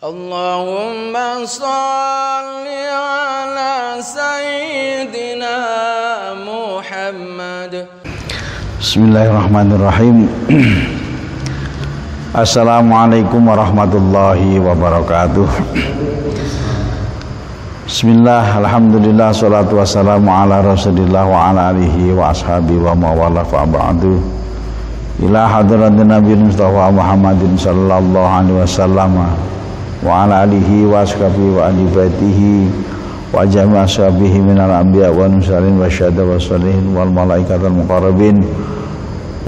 Allahumma salli ala Sayyidina Muhammad. Bismillahirrahmanirrahim. Assalamualaikum warahmatullahi wabarakatuh. Bismillah, alhamdulillah, salatu wassalamu ala rasulillah wa ala alihi wa ashabihi wa mawala fa'aba'adu ila hadratin Nabi Mustafa Muhammadin sallallahu alaihi wasallam wa ala alihi wa ashabihi wa ahli baitihi wa jami'a ashabihi minal anbiya wa nusalin wa syahada wa salihin wal malaikatul muqarrabin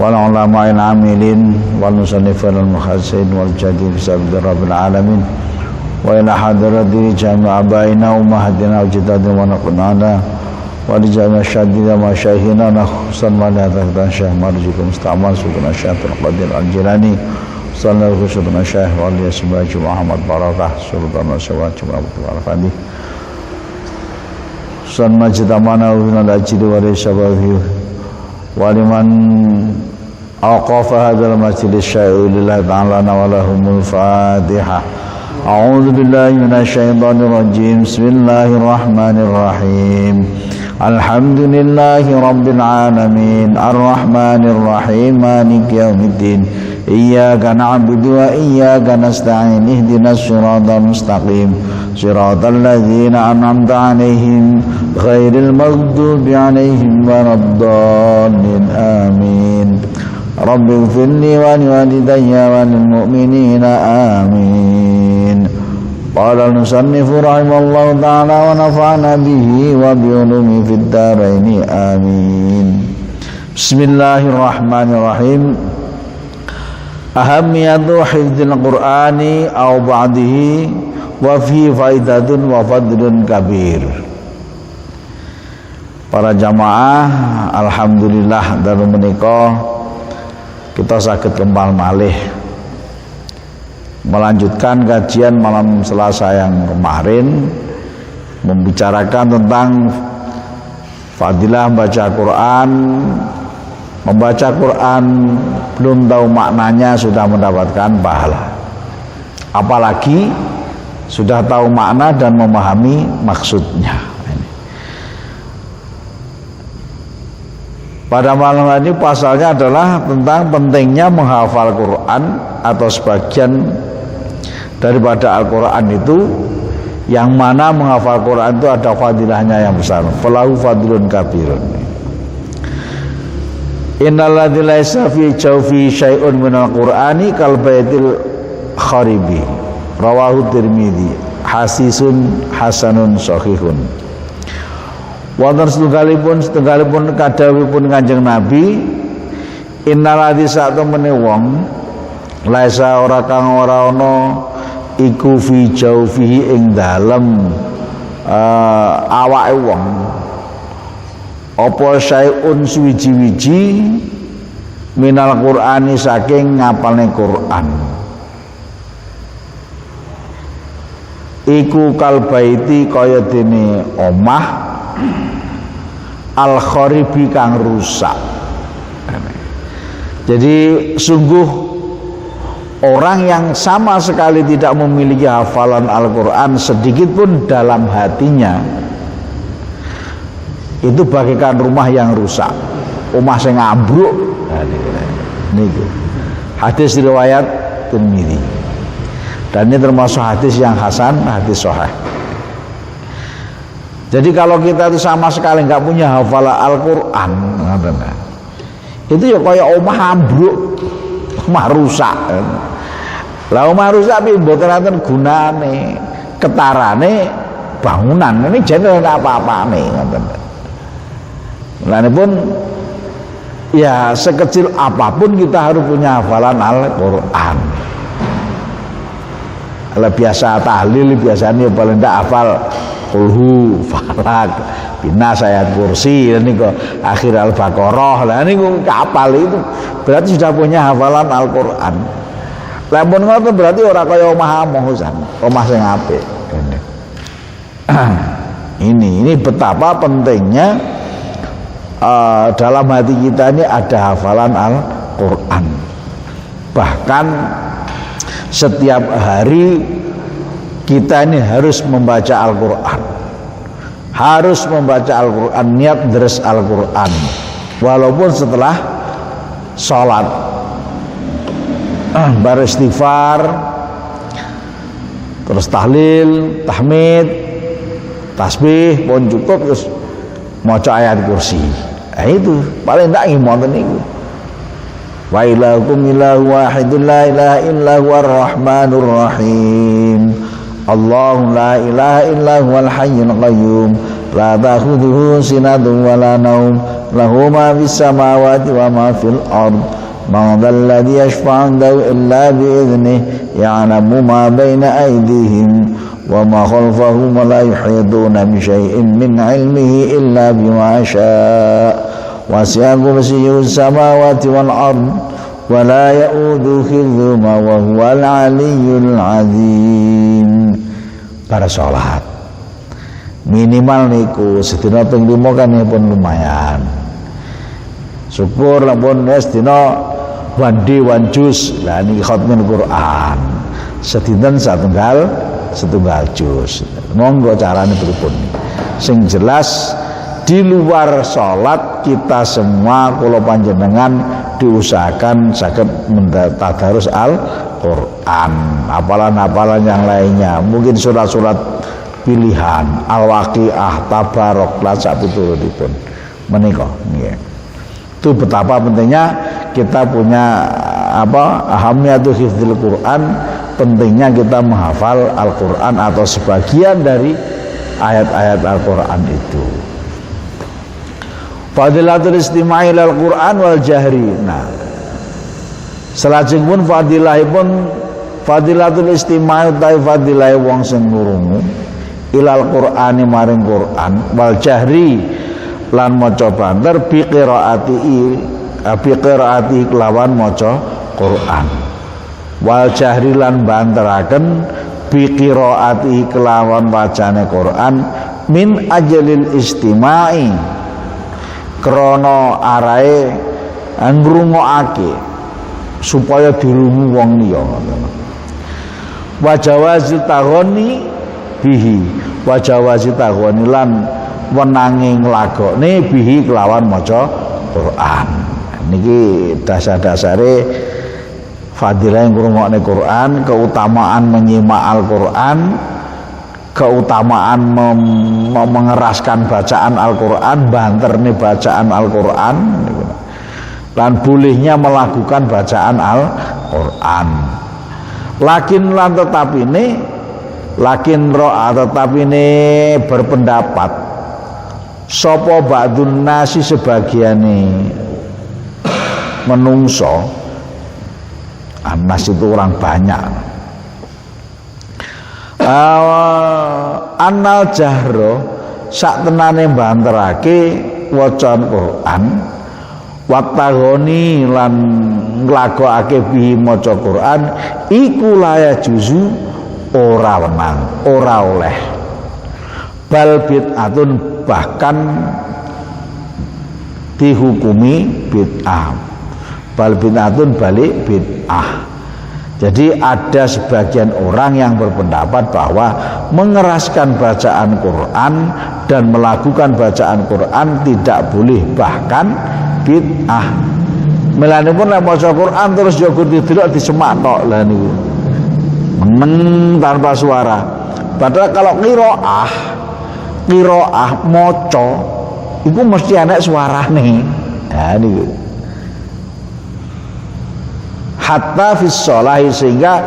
wal ulama'il amilin wal musannifin wal muhassisin wal jadid bisabdir rabbil alamin wa ila hadrati jami'a abaina ummahatina wa jidadina wa naqnana wa di jami'a syadida wa syahina nakhsan wa lihatatan syah marjukum istamal sukuna syatul qadir al-jilani sallallahu alaihi syah wa aliyasbaju Muhammad Barakah sultan wa syawat Abdul Al-Fadih san majtamana wa minal ajri wa risabahi wa liman awqafa hadzal majlis syai'u lillahi ta'ala wa lahumul fatihah. A'udzu billahi minasy syaithanir rajim. Bismillahirrahmanirrahim. Alhamdulillahi rabbil alamin arrahmanir rahim maliki yaumiddin iyyaka na'budu wa iyyaka nasta'in ihdinas siratal mustaqim siratal ladzina an'amta 'alaihim ghairil maghdubi 'alaihim waladdallin amin. Rabbighfirli wa liwalidayya wa lil mu'minina amin. Qala al-musannifu rahimallahu ta'ala wa nafa'ana bihi wa bi ulumi fid dharaini amin. Bismillahirrahmanirrahim. Ahamiyatu hifdzil Qur'ani aw ba'dihi wa fi faidatun wa fadlun kabir. Para jamaah, alhamdulillah dalu menika kita saged kembal malih melanjutkan kajian malam Selasa yang kemarin, membicarakan tentang fadilah membaca Quran. Membaca Quran belum tahu maknanya sudah mendapatkan pahala, apalagi sudah tahu makna dan memahami maksudnya. Pada malam ini pasalnya adalah tentang pentingnya menghafal Quran atau sebagian daripada Al-Quran itu, yang mana menghafal Quran itu ada fadilahnya yang besar. Falahu fadlun kabirun. Innalladzi laisa fi jawfi syai'un minal Qur'ani kal baitil kharibi. Rawahu Tirmidzi. Hasisun hasanun sahihun. Wonten setunggalipun kadhawuhipun Kanjeng Nabi, innalladzi satemene wong laisa ora kang ora ana iku fi jawfihi ing dalem awake wong apa syai'un suwiji-wiji minal Qur'ani saking ngapalne Qur'an iku kalbaiti kaya dene omah al-kharibi kang rusak. Jadi sungguh orang yang sama sekali tidak memiliki hafalan Al-Quran sedikit pun dalam hatinya, itu bagaikan rumah yang rusak, rumah yang ambruk. Niku hadis riwayat Tirmidzi, dan ini termasuk hadis yang hasan, hadis sahih. Jadi kalau kita itu sama sekali nggak punya hafalan Al-Quran, itu ya kayak omah ambruk, omah rusak. Lah omah rusak tapi mboten wonten gunane, ketarane bangunan ini jenenge apa-apane ngoten. Mulane pun ya sekecil apapun kita harus punya hafalan Al-Quran. Kalau biasa tahlil biasanya paling tidak hafal Qulhu, Falak, Binas, ayat kursi, ini kok akhir Al-Baqarah. Lah ini kapal itu berarti sudah punya hafalan Al-Quran. Lamun ngoten berarti ora kaya omah amosan, omah sing apik. Ini betapa pentingnya dalam hati kita ini ada hafalan Al-Quran. Bahkan setiap hari kita ini harus membaca Al-Quran, harus membaca Al-Quran, niat deres Al-Quran walaupun setelah sholat, baru istighfar, terus tahlil, tahmid, tasbih pun cukup, terus maca ayat kursi. Itu paling tak ngoten niku. Wa ilahukum ilahu wahidun la ilaha illa huwar rahmanur rahim. Allahu la ilaha illa huwal hayyul qayyum la ta'khudhuhu sinatun wa la naum lahu ma fis samawati wa ma fil ard. Man dhal ladzi yashfa'u 'indahu illa bi idhnihi ya'lamu ma baina aydihim wa ma khalfahum wa la yuhituna bi syai'in min 'ilmihi illa bima syaa'. Wasi'a kursiyyuhu samawati wal ard wa la ya'uduhu hifdhuhuma wa huwal 'aliyyul 'azim. Para salat minimal niku sedina ping 5 kan pun lumayan. Syukur lampun sedina wandi wan juz lah niki khatmul Quran. Sedinten setunggal juz. Monggo carane pripun. Sing jelas di luar sholat kita semua kula panjenengan diusahakan saged mentadarus Al-Quran, hafalan-hafalan yang lainnya, mungkin surat-surat pilihan, Al-Waqiah, Tabarok, lan sapiturutipun menika nggih. Itu betapa pentingnya kita punya ahamiyatu hifdzil Quran, pentingnya kita menghafal Al-Quran atau sebagian dari ayat-ayat Al-Quran itu. Fadilatul istima'i lal Quran wal jahri. Nah, salajengipun fadilatul istima'i utawi fadilah wong sing ngrungu ilal Qur'ani maring Quran wal jahri lan maca banter bi qiraati kelawan maca Quran. Wal jahri lan banteraken bi qiraati kelawan bacane Quran min ajalil istima'i krana arae ngrungokake supaya dirungu wong liya. Wa jawazil taghani bihi, wa jawazil taghani lan wenange nglagokne bihi kelawan maca Quran. Niki dasar-dasare fadilah ngrungokne Quran, keutamaan menyimak Al-Quran, keutamaan mengeraskan bacaan Al-Quran, banterne bacaan Al-Quran, dan bolehnya melakukan bacaan Al-Quran. Lakin tetapi ini berpendapat sapa ba'dun nasi sebagiane menungso, anas itu orang banyak, annal jahro sak tenane banterake wacan Quran watagoni lan nglagokake bihi maca Quran iku laya juzu ora wenang, ora oleh. Bal bid'atun bahkan dihukumi bid'ah. Bal bid'atun balik bid'ah. Jadi ada sebagian orang yang berpendapat bahwa mengeraskan bacaan Quran dan melakukan bacaan Quran tidak boleh, bahkan bid'ah. Melanipun lek maca Quran terus yo kudu disemak tok lah niku. Meneng tanpa suara. Padahal kalau qiraah maca iku mesti ana suarane. Nah niku. Hatta fis sholahi, sehingga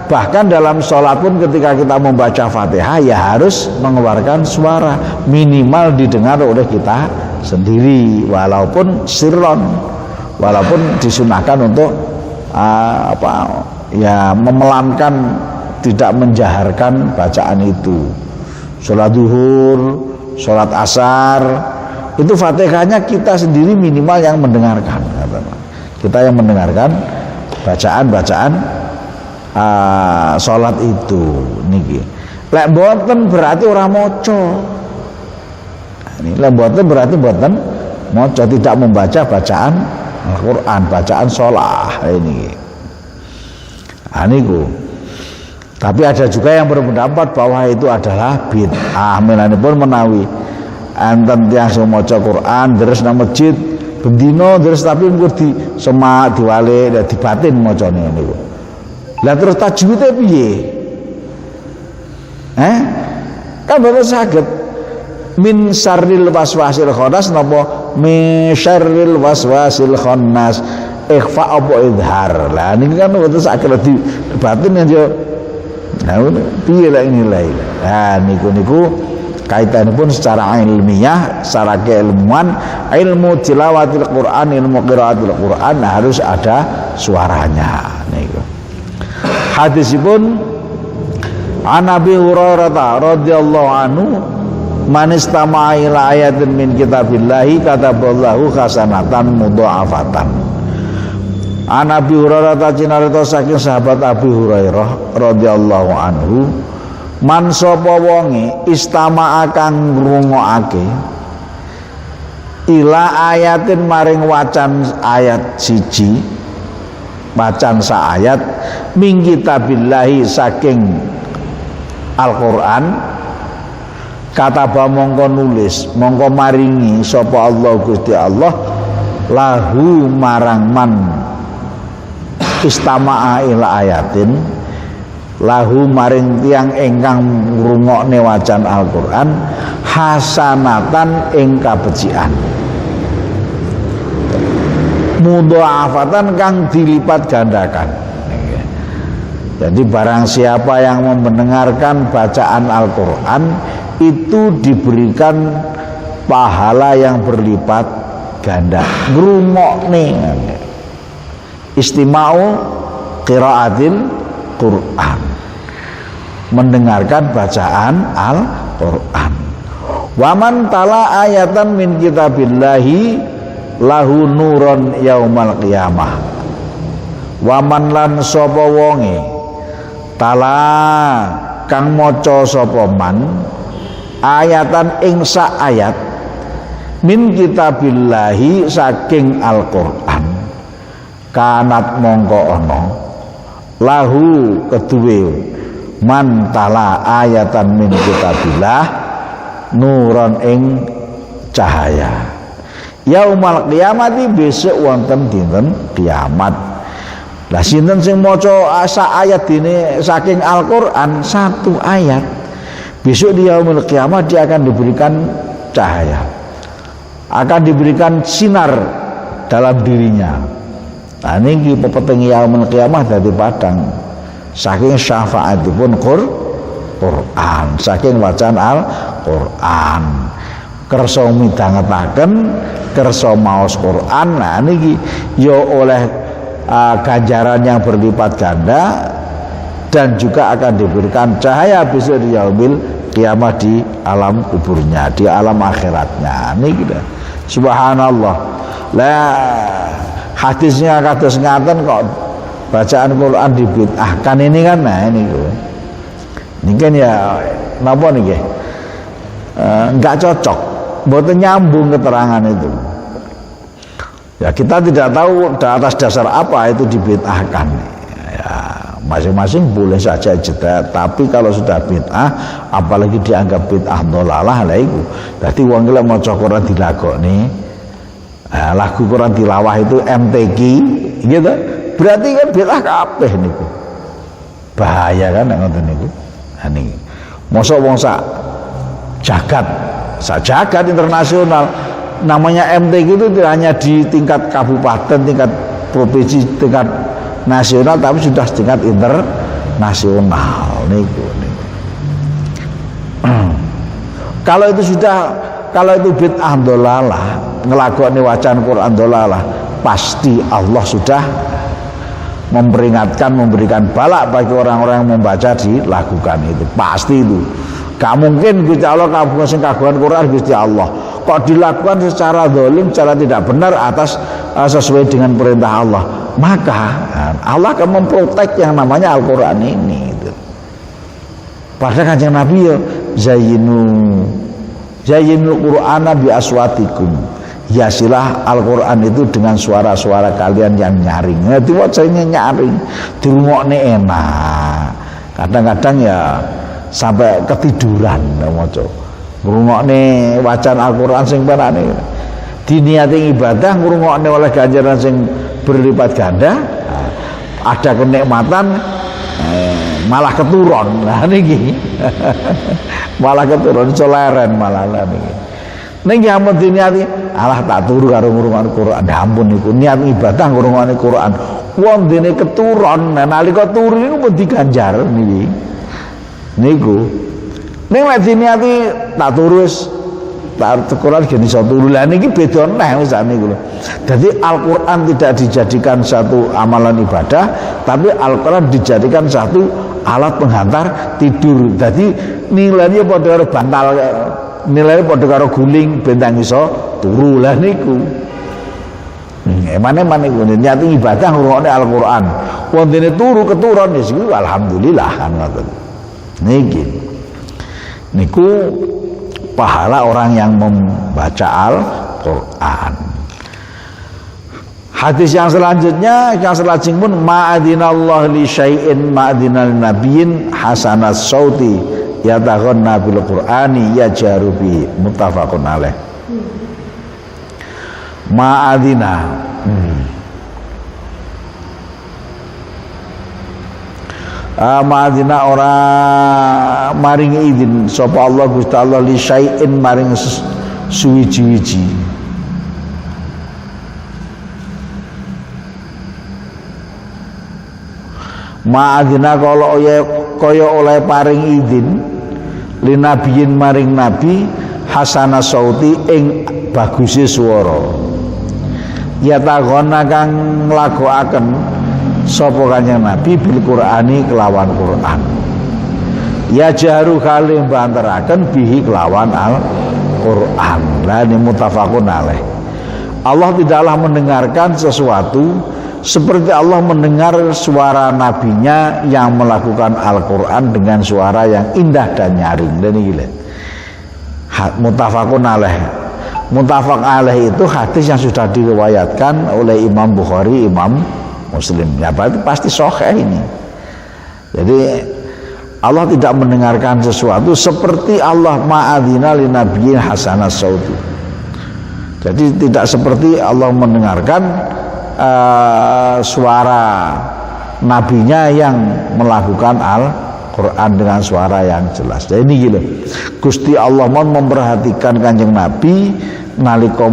bahkan dalam sholat pun ketika kita membaca Fatihah ya harus mengeluarkan suara, minimal didengar oleh kita sendiri walaupun sirron, walaupun disunahkan untuk memelankan, tidak menjaharkan bacaan itu. Sholat zuhur, sholat asar itu Fatihahnya kita sendiri minimal yang mendengarkan, kita yang mendengarkan bacaan salat itu niki. Lek mboten berarti ora maca. Ini lek mboten berarti mboten maca, tidak membaca bacaan Al-Qur'an, bacaan shalah ini. Niku. Tapi ada juga yang berpendapat bahwa itu adalah bid'ah. Melanipun menawi enten tiyang sing maca Quran terus nang masjid bendino terus tapi engko di semak diwale dibatin macane niku. Lah terus tajwide piye? Kan baru saged min syarril waswasil khannas napa min syarril waswasil khannas ikhfa apa idhar. Lah niki kan mboten saged dibatin ya. Nah, piye lah nilai. Nah, niku kaitanipun secara ilmiah, secara keilmuan, ilmu tilawatil Quran, ilmu qiraatil Quran harus ada suaranya niku. Hadisipun an Abi Hurairah radhiyallahu anhu man istama'a ila ayatin min kitabillahi kataballahu hasanatan mudha'afatan. An Abi Hurairah tacinarita saking sahabat Abi Hurairah radhiyallahu anhu man sapa wonge istama'a kang ngrungokake ila ayatin maring wacan ayat siji wacan sa ayat min kitabillahi saking Al-Qur'an kataba mongko nulis mongko maringi sapa Allah Gusti Allah lahu marang man istama'a ila ayatin lahu maring tiang ingkang ngrungokne wacan Al-Qur'an hasanatan ing kabecikan mudha'afatan kang dilipat gandakan. Jadi barang siapa yang mendengarkan bacaan Al-Qur'an itu diberikan pahala yang berlipat ganda. Ngrungokne istima'u qiraatil Quran, mendengarkan bacaan Al-Quran. Waman tala ayatan min kitabillahi lahu nuron yaumal qiyamah. Waman lan sapa wonge tala kang maca sapa man ayatan ing sak ayat min kitabillahi saking Al-Quran kanat mongko ana lahu keduwe man tala ayatan min kitabillah nuron ing cahaya yaumal qiyamati besok wonten dinten kiamat. Lah sinten sing maca asa ayat dene saking Al-Qur'an satu ayat besok di yaumul kiamat dia akan diberikan cahaya, akan diberikan sinar dalam dirinya. Nah ini pepeteng yaumul qiyamah dadi padang saking syafaatipun Quran, saking wacaan Al-Quran kersa midhangetaken kersa maos Quran. Nah niki ya oleh ganjaran yang berlipat ganda dan juga akan diberikan cahaya besok di yaumil kiamat di alam kuburnya, di alam akhiratnya. Niki subhanallah. Lah hadisnya kados ngaten kok bacaan Quran dibid'ahkan ini kan. Nah ini kan ya napa niki enggak cocok, mboten nyambung keterangan itu. Ya kita tidak tahu atas dasar apa itu dibid'ahkan. Ya masing-masing boleh saja jeda, tapi kalau sudah bid'ah apalagi dianggap bid'ah dhalalah lah iku. Dadi wong lek maca Quran dilakoni lagu Quran tilawah itu MTQ gitu, berarti kan bid'ah kabeh niku. Bahaya kan nek ngoten niku. Ha niki. Mosok wong sak jagat internasional namanya MTQ itu tidak hanya di tingkat kabupaten, tingkat provinsi, tingkat nasional, tapi sudah tingkat internasional niku. Kalau itu bid'ah dhalalah, ngelakoni wacaan Quran dhalalah, pasti Allah sudah memperingatkan, memberikan balak bagi orang-orang yang membaca dilakukan itu. Pasti itu. Gak mungkin Gusti Allah kagungan Quran Gusti Allah kok dilakukan secara zalim, secara tidak benar atas sesuai dengan perintah Allah. Maka Allah akan memprotek yang namanya Al-Quran ini gitu. Padahal Kanjeng Nabi ya zayyinul Qur'ana bi aswatikum, hiasilah Al-Quran itu dengan suara-suara kalian yang nyaring. Nah, diwacanya nyaring, dirungokne enak. Kadang-kadang ya sampai ketiduran maca. Ngrungokne wacan Al-Qur'an sing penane diniati ibadah, ngrungokne oleh ganjaran sing berlipat ganda, ada kenikmatan malah keturun. Nah niki malah keturun coleren malah niki. Ning ya ampun diniati, alah tak turu karo ngrungokne Quran. Ya ampun niku niat ibadah ngrungokne Quran. Wong dene keturun, nalika turu niku pun diganjar niki. Niku. Ning lek diniati tak turu wis tak Quran gene iso turu. Lah niki beda neh wis niku lho. Dadi Al-Qur'an tidak dijadikan satu amalan ibadah, tapi Al-Qur'an dijadikan satu alat penghantar tidur. Dadi nilainya padha karo bantal, nilainya padha karo guling bentang iso turu. Lah niku emane niku niat ibadah ngrungokne Al-Qur'an. Wong dene turu keturun ya iku alhamdulillah kan ngoten. Niki niku pahala orang yang membaca Al-Qur'an. Hadis yang selanjutnya pun ma'adinallahu li syai'in ma'adinal nabiyyin hasanas sauti yataghanna bil qur'ani yajaru bi muttafaqun alaih. Ma'adina ma'adina ora maring izin sapa Allah Gusti Allah li syai'in maring suwiji-wiji. Ma'adina kalau kaya oleh paring izin li nabiyin maring nabi hasana sauti ing baguse swara ya tagona kang nglagokaken sapa kanjeng nabi bil qur'ani kelawan Qur'an ya jaru kali mbanteraken bihi kelawan Al-Qur'an. Lah ini muttafaqun alaih. Allah tidaklah mendengarkan sesuatu seperti Allah mendengar suara nabinya yang melakukan Al-Qur'an dengan suara yang indah dan nyaring. Dan ini muttafaqun alaih. Muttafaq alaih itu hadis yang sudah diriwayatkan oleh Imam Bukhari, Imam Muslim. Ya berarti pasti sahih ini. Jadi Allah tidak mendengarkan sesuatu seperti Allah ma'adzina li nabiyyin hasanas sauti. Jadi tidak seperti Allah mendengarkan suara nabinya yang melakukan Al-Qur'an dengan suara yang jelas. Jadi ini gitu. Gusti Allah memperhatikan kanjeng Nabi nalika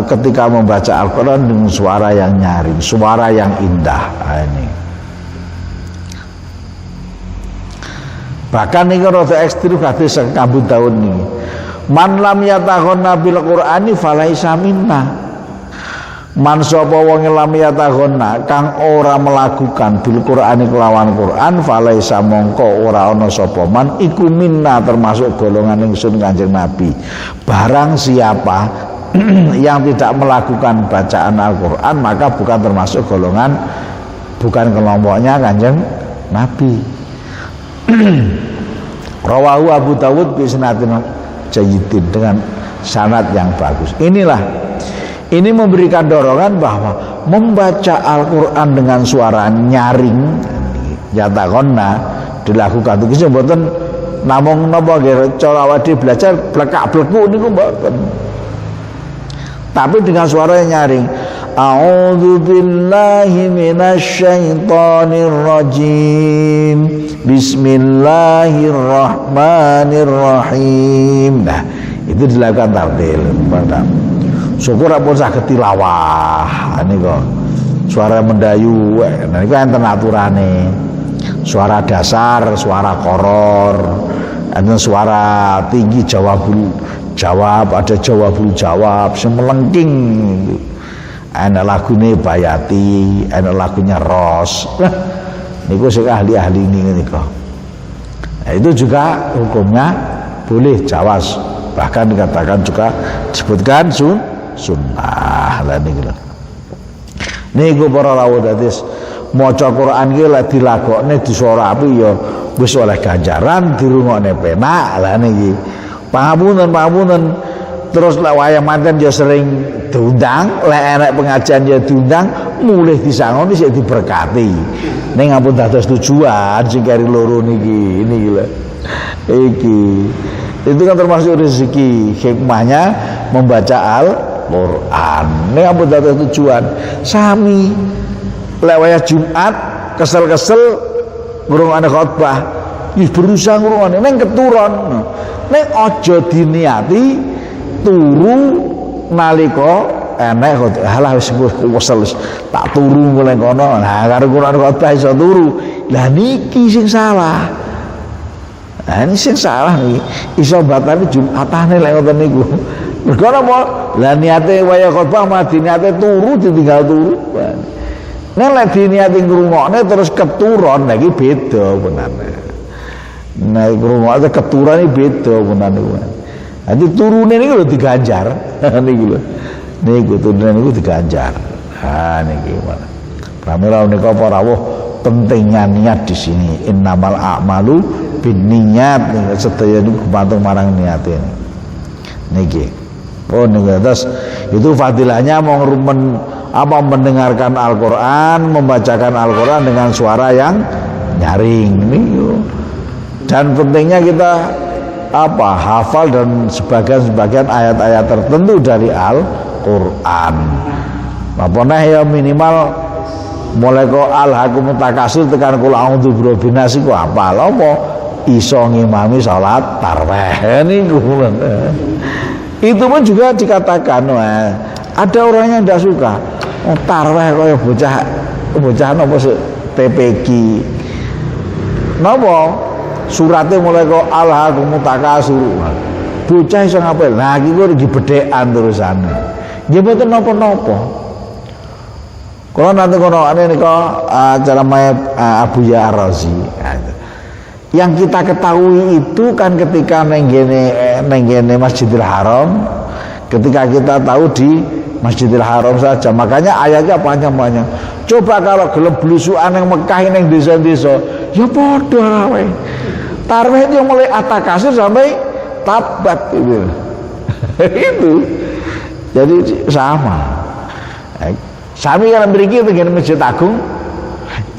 ketika membaca Al-Qur'an dengan suara yang nyaring, suara yang indah. Nah, ini. Bahkan ini rada ekstrim hadis kabut tahun ini. Man lam yataghonna bil Qur'ani falaisa minna. Man sapa wong lam yataghonna kang ora melakukan bil Qur'ani kelawan Qur'an falaisa mongko ora ana sapa man iku minna termasuk golongan ingsun Kanjeng Nabi. Barang siapa yang tidak melakukan bacaan Al-Qur'an maka bukan termasuk golongan, bukan kelompoknya Kanjeng Nabi. Rawahu Abu Dawud bi sanadin jayyidin dengan sanad yang bagus. Ini memberikan dorongan bahwa membaca Al-Qur'an dengan suara nyaring yatagonna dilakukan itu mboten namung napa nggih cara awake belajar blekak-bleku niku mboten. Tapi dengan suara yang nyaring. A'udzu billahi minasyaitonir rajim. Bismillahirrahmanirrahim. Nah, itu dilakukan tartil. Syukur pun saged tilawah. Niku suara mendayu. Nah niku enten aturane. Suara dasar, suara koror, enten suara tinggi jawab, ada jawab semelengking. Ana lagune Bayati, ana lagunya Ros. Niku sing ahli-ahli niku. Nah, itu juga hukumnya boleh jawas. Bahkan dikatakan juga disebutkan sunnah. Lah niku para rawuh hadis maca Quran ki lek dilakokne disuara api ya wis oleh ganjaran, dirungokne penak. Lah niki pangapunten terus lek wayah manten ya sering diundang, lek enek pengajian ya diundang, mulih disangoni sik diberkati. Ning ampun dados tujuan sing kari loro niki lho. Iki itu kan termasuk rezeki, hikmahnya membaca Al-Qur'an. Ning ampun dados tujuan. Sami lek wayah Jumat kesel-kesel ngrungokne khotbah, wis berusaha ngrungokne ning keturon. Ning aja diniati turu nalika enek halah wis wesel tak turu mulai kono. Nah karo Quran khotbah iso turu. Lah niki sing salah. Nah ini sing salah nih. Iso batane Jumatane lek ngoten niku. Mergo napa? Lah niate waya khotbah mah diniate turu ditinggal turu. Nek lek diniati ngrungokne terus keturon lha iki beda benane. Nek ngrungokne keturan iki beda benane. Nanti turune niku lho diganjar. Niku lho. Niku turune niku diganjar. Ha niki mana. Pramila nika apa rawuh pentingnya niat di sini. Innamal a'malu binniyat. Sedaya niku gumantung marang niate. Niki. Oh niku terus itu fadilahnya mau mendengarkan Al-Qur'an, membacakan Al-Qur'an dengan suara yang nyaring niku. Dan pentingnya kita hafal dan sebagian ayat-ayat tertentu dari Al-Qur'an. Apa ya minimal mulai kok alhaqum takasur tekan kul a'udzu birabbin nas iku hafal apa iso ngimami salat tarawih niku. Itu pun juga dikatakan ada orang yang tidak suka tarawih kaya bocah napa TPQ napa surate mulai kok alhaqum takasur bocah iso ngapel. Nah iki kok dibedhekan terusane nggih mboten napa-napa. Kalau nanti nika acara Abu Ya Ar-Razi. Yang kita ketahui itu kan ketika nenggene Masjidil Haram, ketika kita tahu di Masjidil Haram saja, makanya ayatnya panjang-panjang. Coba kalau gelem blusukan yang Mekah ning desa-desa, ya padha rawe. Tarawih itu mulai atakasir sampai tabat gitu. Itu. Jadi sama. Sami kan mriki teng Masjid Agung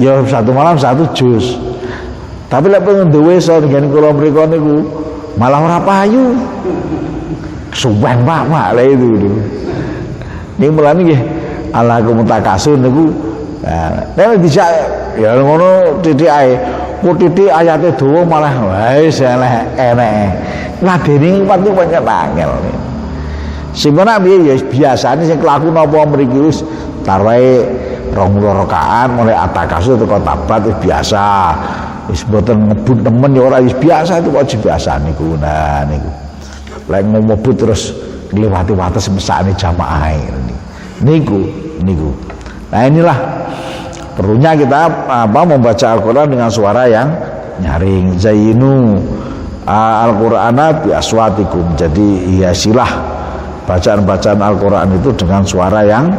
ya satu malam satu juz. Tapi lek pengen duwe iso teng kula mriku niku malah ora payu. Suwen Pak lha itu. Ning mulane nggih Allahumma takasur niku nek dijak ya ngono titik ae. Ku titik ayate dawa malah wis enek. Ladene pati pancen angel. Sing ana piye ya biasane sing kelaku napa mriki wis tarawih 20 rakaat mulai atakasur teko tabat wis biasa. Wis mboten ngebut temen ya ora wis biasa itu kok biasa niku. Nah niku. Lek ngebut terus ngliwati wates mesakne jamaah niku. Nah inilah perlunya kita membaca Al-Qur'an dengan suara yang nyaring. Zainu Al-Qur'ana bi aswatikum. Jadi hiasilah bacaan-bacaan Al-Qur'an itu dengan suara yang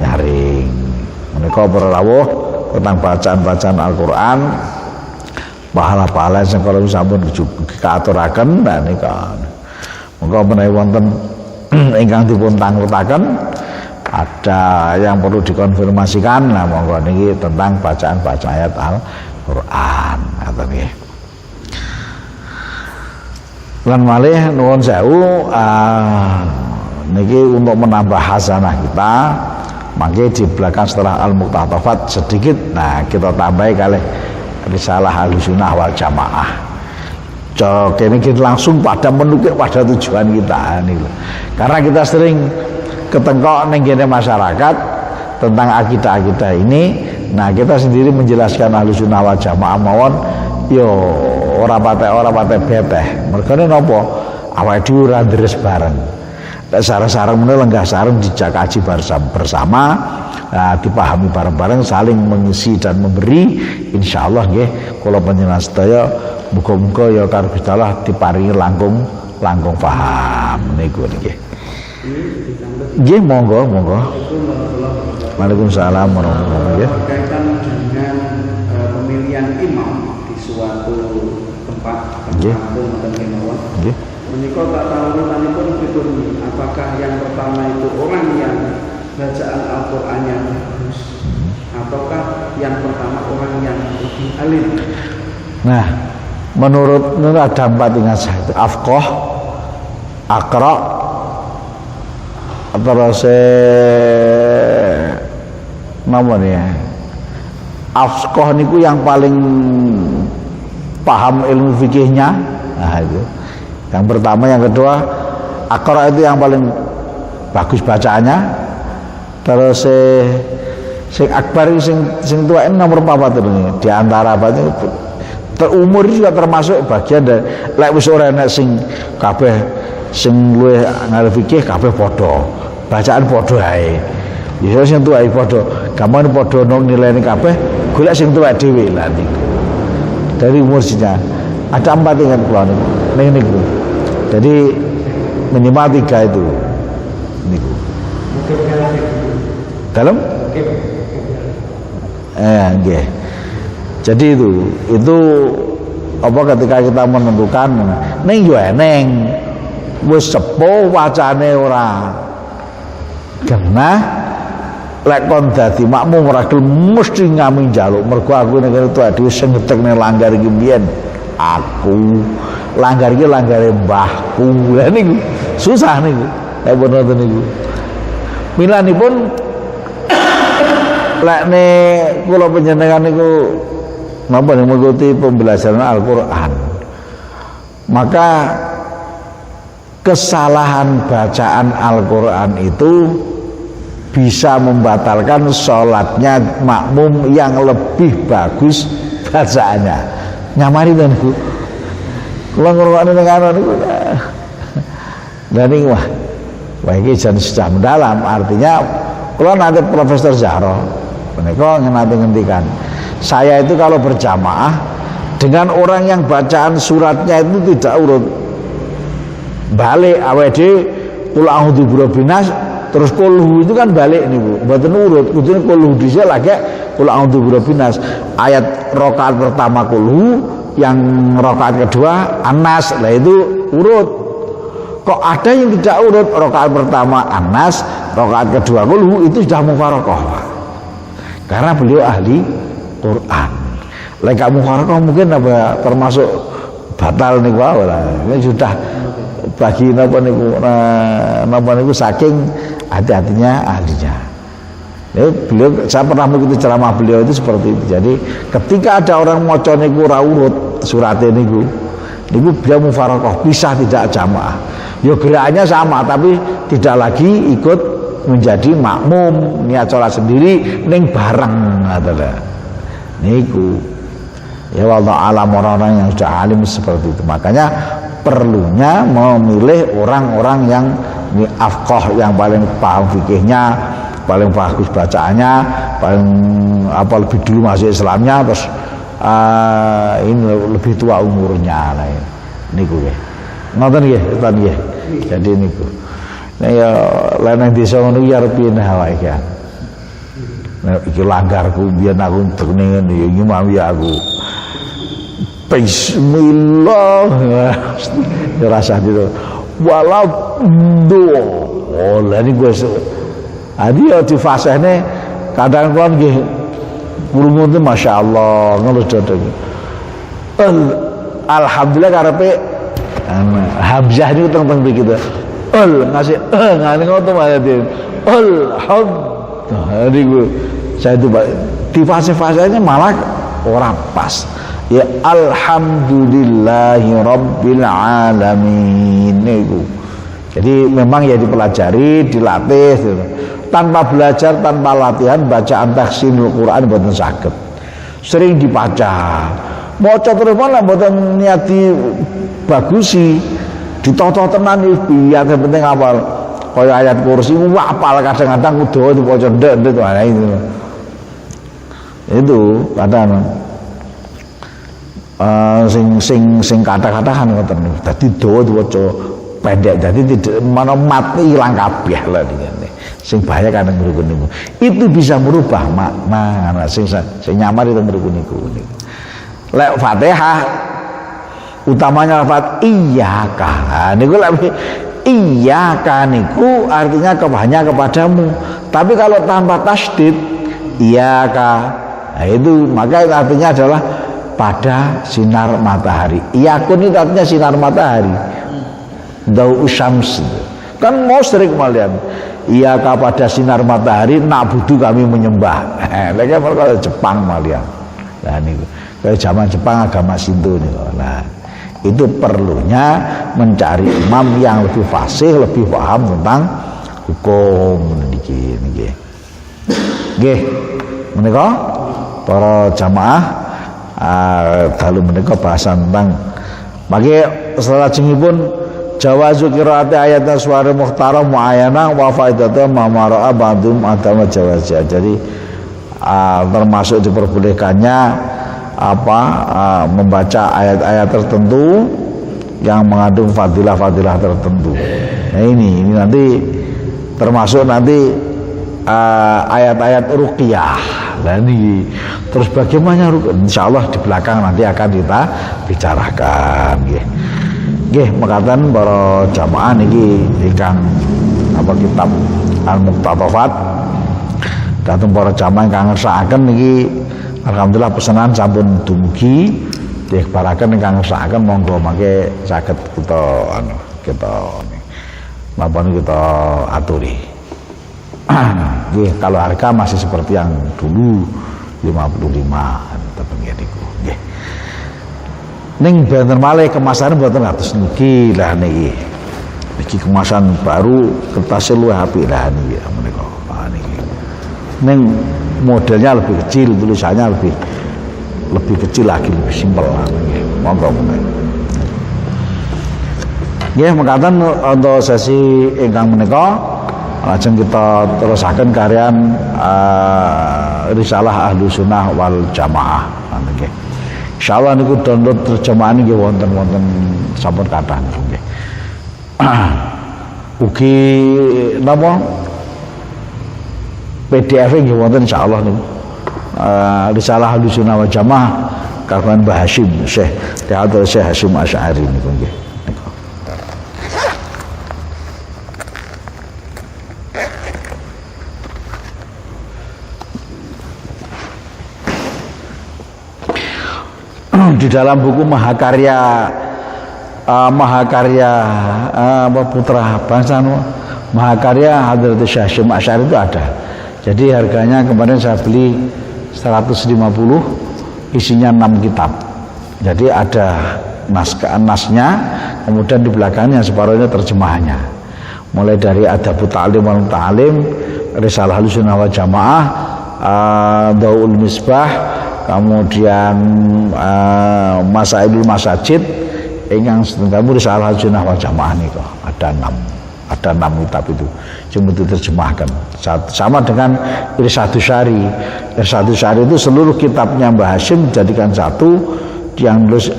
nyaring. Menika para rawuh tentang bacaan-bacaan Al-Qur'an pahala-pahala sing kala sampun kaaturaken nika. Monggo menawi wonten ingkang dipun tangletaken ada yang perlu dikonfirmasikan. Nah monggo niki tentang bacaan-bacaan ayat Al-Qur'an ngoten nggih. Lan malih nuwun sewu niki untuk menambah hasanah kita, maka di belakang setelah Al-Muqtatafat sedikit, nah kita tambahi kali risalah Ahlussunnah wal Jamaah. Ini kita langsung pada menukik pada tujuan kita nih. Karena kita sering ketengkok nenggene masyarakat tentang akidah-akidah ini, nah kita sendiri menjelaskan Ahlussunnah wal Jamaah mawon yo ora patek beteh. Mergane napa? Awake dhewe ora ndres bareng. Sareng-sareng meneh lenggah sareng dijak kaji bersama, dipahami bareng-bareng, saling mengisi dan memberi. Insyaallah nggih kula panjenengan sedaya muga-muga ya karo Gusti Allah diparingi langkung paham niku nggih. Nggih monggo. Waalaikumsalam warahmatullahi wabarakatuh. Berkaitan dengan pemilihan imam di suatu tempat nggih. Nggih. Menika tak tahu pun pripun, apakah yang pertama itu orang yang bacaan Al-Qur'annya bagus ataukah yang pertama orang yang lebih alim? Nah, menurut ada 4 ingat saya itu afqah, aqra, terus nomor ya. Afqah niku yang paling paham ilmu fikihnya. Nah itu. Yang pertama, yang kedua aqra itu yang paling bagus bacaannya. Terus sing akbar sing tua ini nomor 4 itu di antara apa itu terumur juga termasuk bagian dari lek wis ora enek sing kabeh sing luwih ngarep fikih kabeh padha bacaan padha ae ya sing tuwa iki padha gampang padha nilainya kabeh golek sing tuwa dhewe lah niku dari umurnya ada 4 ingat kula niku jadi minimal 3 itu niku dalam nggih. Jadi itu apa ketika kita menentukan ning yo eneng wis sepuh wacane ora genah lek kon dadi makmum ora gelem mesti ngami njaluk mergo aku nek itu dhewe sing ngetekne langgar iki mbiyen aku langgar iki langgare mbahku lha niku susah niku lek wonten niku milanipun lek ne kula panjenengan niku napa mengikuti pembelajaran Al-Qur'an maka kesalahan bacaan Al-Qur'an itu bisa membatalkan sholatnya makmum yang lebih bagus bacaannya. Nyamari to niku. Kula ngrungokne ning ana niku. Lah niku wah iki jan sudah mendalam artinya kula nanti Profesor Zahra menika nanti ngendikan saya itu kalau berjamaah dengan orang yang bacaan suratnya itu tidak urut balik awd kul a'udzu birabbinas terus kulhu itu kan balik niku mboten urut kudune kulhu dhisik lagi kul a'udzu birabbinas ayat rakaat pertama kulhu yang rakaat kedua Anas lah itu urut kok ada yang tidak urut rakaat pertama Anas rakaat kedua kulhu itu sudah mufaraqah karena beliau ahli Quran. Lek kamu mufaraqah mungkin apa termasuk batal niku wae lah. Ini sudah bagi napa niku saking hati-hatinya ahlinya. Beliau saya pernah mengikuti ceramah beliau itu seperti itu. Jadi ketika ada orang maca niku ora urut surate niku beliau mufaraqah pisah tidak jamaah. Ya gerakannya sama tapi tidak lagi ikut menjadi makmum niat sholat sendiri ning bareng adalah niku ya wallahu alam orang-orang yang sudah alim seperti itu makanya perlunya memilih orang-orang yang afqah yang paling paham fikihnya paling bagus bacaannya paling apa lebih dulu masuk Islamnya terus ini lebih tua umurnya lah niku nggih ngoten nggih nggih jadi niku nah ya lain desa ngono ya arep piye awake iki. Nah iki langgarku biyen aku tekne ngene ya ngimami aku. Bismillah. Ya rasa itu. Walau do. Oh lha niku wis adi ya di fasene kadang kula nggih krungu te masyaallah ngono dodok. Alhamdulillah karepe hamzah niku teng begitu. Ngasih ngene ngono malah dia alhamdulillah saya itu di fase-fasenya malah orang pas ya alhamdulillahi rabbil alamin itu jadi memang ya dipelajari dilatih gitu. Tanpa belajar tanpa latihan bacaan tahsinul Quran mboten saged sering dibaca maca terus malah mboten niati bagusi ditoto tenan iki yang penting awal kaya ayat kursi apal kadang-kadang kudu diwaca ndek itu kadang sing kata-katakan ngoten dadi dawa diwaca pendek dadi tidak mana mati ilang kabeh lho ngene sing bahaya kadang mriku niku itu bisa merubah makna sing nyamar itu mriku niku lek Fatihah utamanya lafaz iyyaka. Niku lek iyyaka niku artinya hanya kepadamu. Tapi kalau tanpa tasdid iyyaka, nah itu maka artinya adalah pada sinar matahari. Iyakun itu artinya sinar matahari. Dau syams. Kan musyrik malian. Iyyaka pada sinar matahari na'budu kami menyembah. Lagi kalau Jepang malian. Nah niku kayak zaman Jepang agama Shinto niku. Nah, itu perlunya mencari imam yang lebih fasih, lebih paham tentang hukum niki. Nggih. Menika para jamaah dalu menika bahasan tentang mangke salajengipun jawazu qiraati ayatna suara mukhtaram muayyana wa faidatu ma mara'a ba'dum atama jawazia. Jadi termasuk diperbolehkannya membaca ayat-ayat tertentu yang mengandung fadilah-fadilah tertentu. Nah ini nanti termasuk nanti ayat-ayat ruqyah. Nah ini terus bagaimana ruqyah? Insyaallah di belakang nanti akan kita bicarakan. Nggih, mekaten para jamaah niki ingkang kitab Al-Muqtatafat dateng para jamaah ingkang ngersakaken niki alhamdulillah pesanan sampun dumugi dikbaraken ingkang ngersakaken monggo mangke saged kita aturi. Nggih, kalau harga masih seperti yang dulu 55 tetep niku. Nggih. Ning benten malih kemasan mboten atus niki lah niki. Niki kemasan baru kertasnya luwih apik lah niki menika. Niki. Ning modelnya lebih kecil, tulisannya lebih kecil lagi, lebih simpel lah niki. Monggo menika. Nggih, mekaten untuk sesi ingkang menika lajeng kita terusaken karyan Risalah Ahlus Sunnah wal Jamaah nggih. Insyaallah niku download terjemahan nggih wonten sampun kathah nggih. Ugi napa PDF nggih wonten insyaallah niku. Risalah Ahlus Sunnah wal Jamaah kagungan Mbah Hasyim Syekh Teater Syekh Hasyim Asy'ari niku nggih. Di dalam buku Mahakarya Putra Bangsa Mahakarya Hadrat Syekh Hasyim Asy'ari itu ada. Jadi harganya kemarin saya beli 150, isinya 6 kitab. Jadi ada nasnya, kemudian di belakangnya separuhnya terjemahannya. Mulai dari Adabut Ta'lim wal Ta'lim, Risalah Ahlus Sunnah wal Jamaah, Daul Misbah, kemudian Masailul Masajid ingkang setengah Risalah Ahlus Sunnah wal Jamaah niku ada 6 kitab itu cuma diterjemahkan sama dengan Irsyadus Syari. Irsyadus Syari itu seluruh kitabnya Mbah Hasyim dijadikan satu yang nulis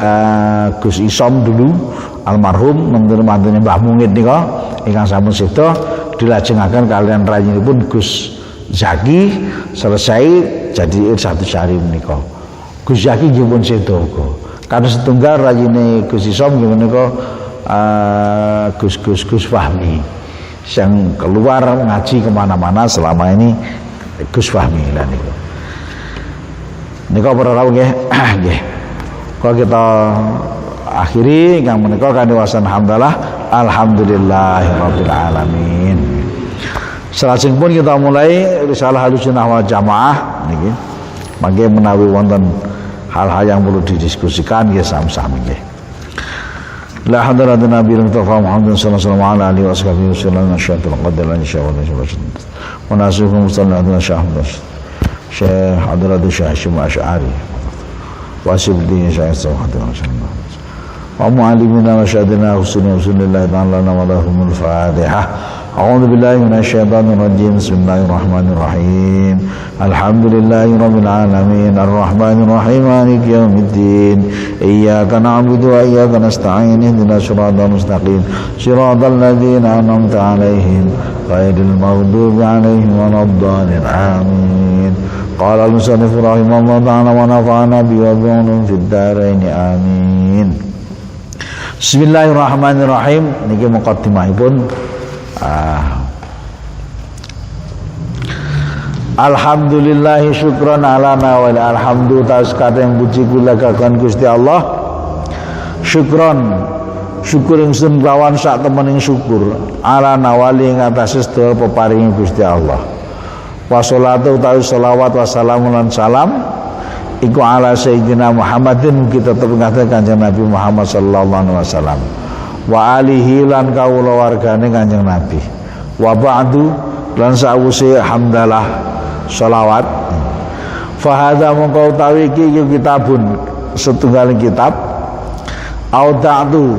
Gus Isom dulu almarhum mantunya Mbah Mungit nika ingkang sampun seda dilajengaken kalian rayinipun Gus Zaki selesai jadi Irsyadus Syari menika. Gus Zaki nggih pun seda uga. Karena setunggal rayine Gus Isom nggih menika Gus Fahmi yang keluar ngaji kemana-mana selama ini Gus Fahmi lah niku. Nika para rawuh nggih. Nggih. Kalau kita akhiri yang menika kanthi wasan hamdalah alhamdulillahirabbil alamin. Salajengipun kita mulai Risalah Ahlus Sunnah wal Jamaah niki. Mangke menawi wonten hal-hal yang perlu didiskusikan nggih sami-sami nggih. La hadratin Nabi Mustafa Muhammad sallallahu alaihi wasallam syaitul qadar insyaallah wa nasukum sallallahu alaihi Syekh Hadrat Syekh Hasyim Asy'ari wa sibdi Syekh Sahadat Rasulullah wa muallimina wa syadina husnul ta'ala wa lahumul fatihah. أعوذ بالله من الشيطان الرجيم بسم الله الرحمن الرحيم الحمد لله رب العالمين الرحمن الرحيم مالك يوم الدين إياك نعبد وإياك نستعين اهدنا الصراط المستقيم صراط الذين أنعمت عليهم غير المغضوب عليهم ولا الضالين آمين قال المصنف رحمه الله تعالى ونفعنا به وبعلومه في الدارين آمين Bismillahirrahmanirrahim. Niki muqaddimahipun. Alhamdulillahi syukran ala nawal. Alhamdulillah taskate puji kula kagem Gusti Allah. Syukur ingsun lawan sak temening syukur ala nawali ing atase sedaya peparingi Gusti Allah. Wassalatu utawi selawat wassalamu lan salam iku ala sayyidina Muhammadin kita terpengatur Kanjeng Nabi Muhammad sallallahu alaihi wasallam wa alihi lan kawula wargane Kanjeng Nabi wa ba'du lan sawise hamdalah sholawat fa hadza mongko utawi iki kitabun setunggal kitab auda'tu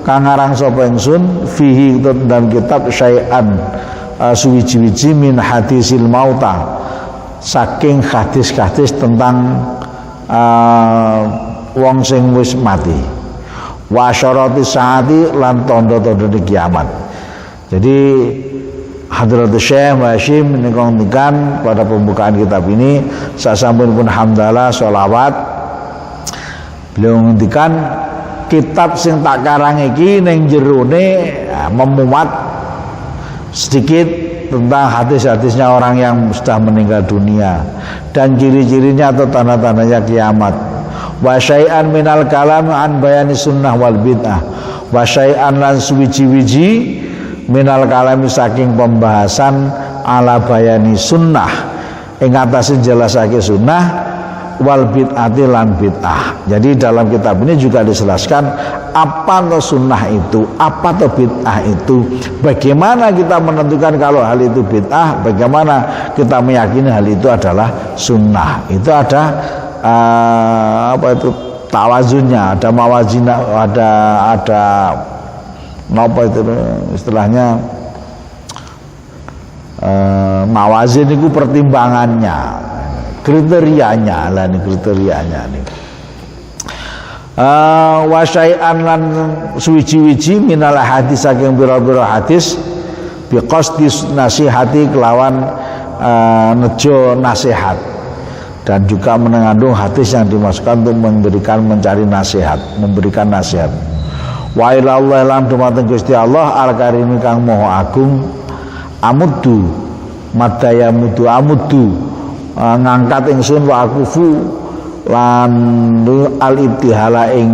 kang aran sapa ingsun fihi dalam kitab syai'an suwiji-wiji min hadisil mauta saking hadis-hadis tentang wong sing wis mati wa syarati saati lan tanda-tanda kiamat. Jadi Hadratus Syekh Hashim ngendikan pada pembukaan kitab ini sasampunipun hamdalah sholawat beliau ngendikan kitab sing tak karang iki ning jerone memuat sedikit tentang hadis-hadisnya orang yang sudah meninggal dunia dan ciri-cirinya atau tanda-tandanya kiamat. Wa syai'an minal kalam an bayani sunnah wal bid'ah. Wa syai'an lan suwiji-wiji minal kalami saking pembahasan ala bayani sunnah ing atase jelasake sunnah wal bid'ati lan bid'ah. Jadi dalam kitab ini juga dijelaskan apa itu sunnah itu, apa itu bid'ah itu, bagaimana kita menentukan kalau hal itu bid'ah, bagaimana kita meyakini hal itu adalah sunnah. Itu ada apa itu tawazunnya, ada mawazina, ada apa itu istilahnya mawazin itu pertimbangannya, kriterianya lah, ini kriterianya nih. Wa syai'an lan suwiji-wiji minal hadis saking pira-pira hadis biqasdi nasihati kelawan nejo nasihat, dan juga mengandung hadis yang dimasukkan untuk mencari nasihat, memberikan nasihat. Wa ila Allah lan dumateng Gusti Allah al karimi kang maha agung amuddu madaya mudu amuddu ngangkat ingsun wa akufu lan al ibtihala ing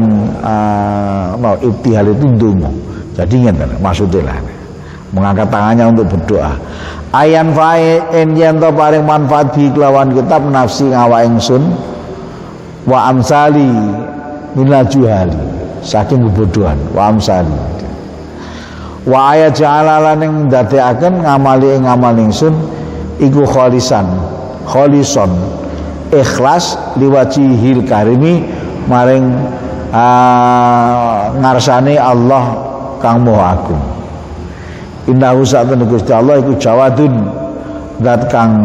ibtihal itu ndonga. Jadi ngene maksudnya lah, mengangkat tangannya untuk berdoa. Ayan fae en yen to paring manfaat bi kelawan kitab nafsi ngawa ingsun wa amsali minal juhali saking kebodohan wa amsali wa ayat ja'alalan ing dadekaken ngamali ing ngamal ingsun iku kholisan ikhlas liwajihil karimi maring ngarsane Allah kang maha agung. Innahu sa'atun Gusti Allah iku jawadun zat kang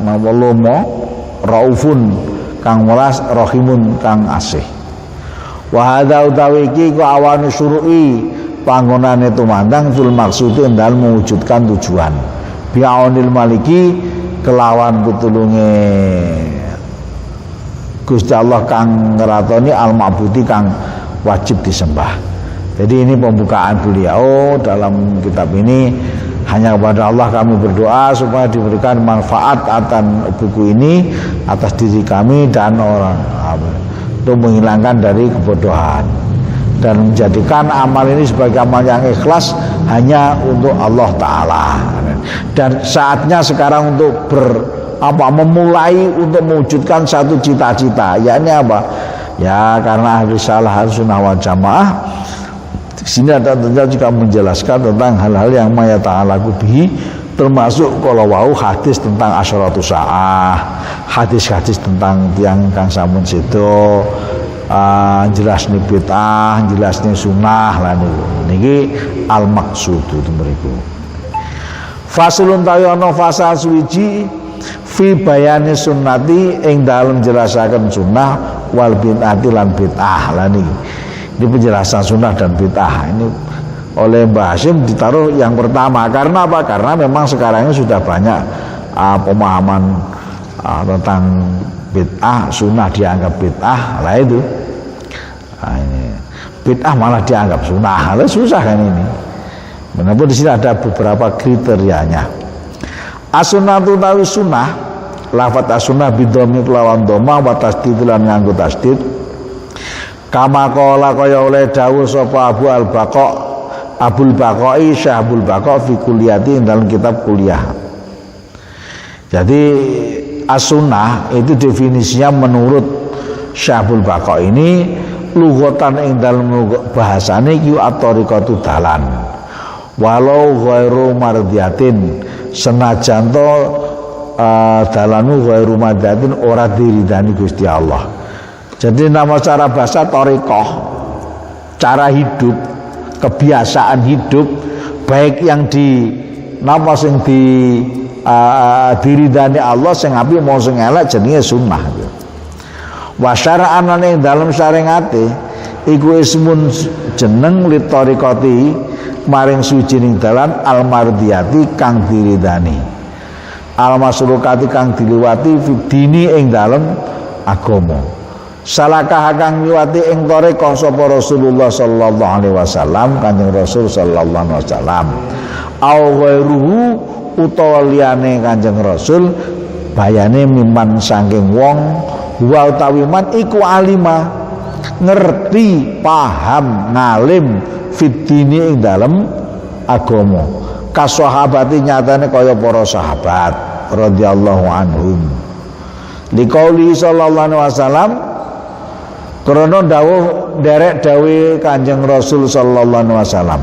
lomo raufun kang welas rahimun kang asih. Wa hadza utawi iki ku awanu syuru'i panggonane tumandang fil maksudi endal mewujudkan tujuan bi'aunil maliki kelawan pitulunge Gusti Allah kang ngeratoni al-ma'budi kang wajib disembah. Jadi ini pembukaan beliau dalam kitab ini. Hanya kepada Allah kami berdoa supaya diberikan manfaat atas buku ini atas diri kami dan orang, untuk menghilangkan dari kebodohan dan menjadikan amal ini sebagai amal yang ikhlas hanya untuk Allah Ta'ala. Dan saatnya sekarang untuk memulai untuk mewujudkan satu cita-cita, yakni apa? Ya karena ahli salah sunnah wal jamaah. Di sini ada juga menjelaskan tentang hal-hal yang maya ta'ala bihi, termasuk kalau wau hadis tentang asyaratus sa'ah, hadis-hadis tentang tiang kang sampun sedo, jelasnya bid'ah, jelasnya sunnah lah niki al maksud itu mriku. Fasulun tayono fasal suwiji fi bayani sunnati ing dalem jelasaken sunnah wal bid'ati lan bid'ah lah niki. Ini penjelasan sunnah dan bid'ah ini oleh Mbah Hashim ditaruh yang pertama. Karena apa? Karena memang sekarang ini sudah banyak pemahaman tentang bid'ah, sunnah dianggap bid'ah lah itu. Ini bid'ah malah dianggap sunnah. Susah kan ini. Menapun di sini ada beberapa kriterianya. As-sunnatu tawi sunnah, lafat as-sunnah bidhammi kelawan dhamma wa tasdid lan nganggo tasdid. Kama qala kaya oleh dawuh sapa Abul Baqai Syekh Abul Baqa fi kulliyati dalam kitab kuliah. Jadi as-sunnah itu definisinya menurut Syekh Abul Baqa ini lughatan ing dalam bahasane iku at-thariqatu dalan. Walau ghairu mardiyatin senajan to dalanu ghairu mardiyatin ora diridani Gusti Allah. Jadi nama cara bahasa thariqah, cara hidup, kebiasaan hidup baik yang di napa sing diridani Allah sing apik mau sing elek jenenge sunnah. Wa syara'an ing dalem syariate iku ismun jeneng li thariqati maring sujining dalan al-mardiyati kang diridani al-masrukati kang diliwati fidini ing dalem agama salakah kang liwati ing thariqah sapa Rasulullah sallallahu alaihi wasallam Kanjeng Rasul sallallahu alaihi wasallam au ghairuhu utawa liyane Kanjeng Rasul bayane miman saking wong wa utawi man iku alima ngerti paham ngalim fitini ing dalem agama kasahabati nyatane kaya para sahabat radhiyallahu anhum liqauli sallallahu alaihi wasallam krana dawuh derek dawuh Kanjeng Rasul sallallahu alaihi wasallam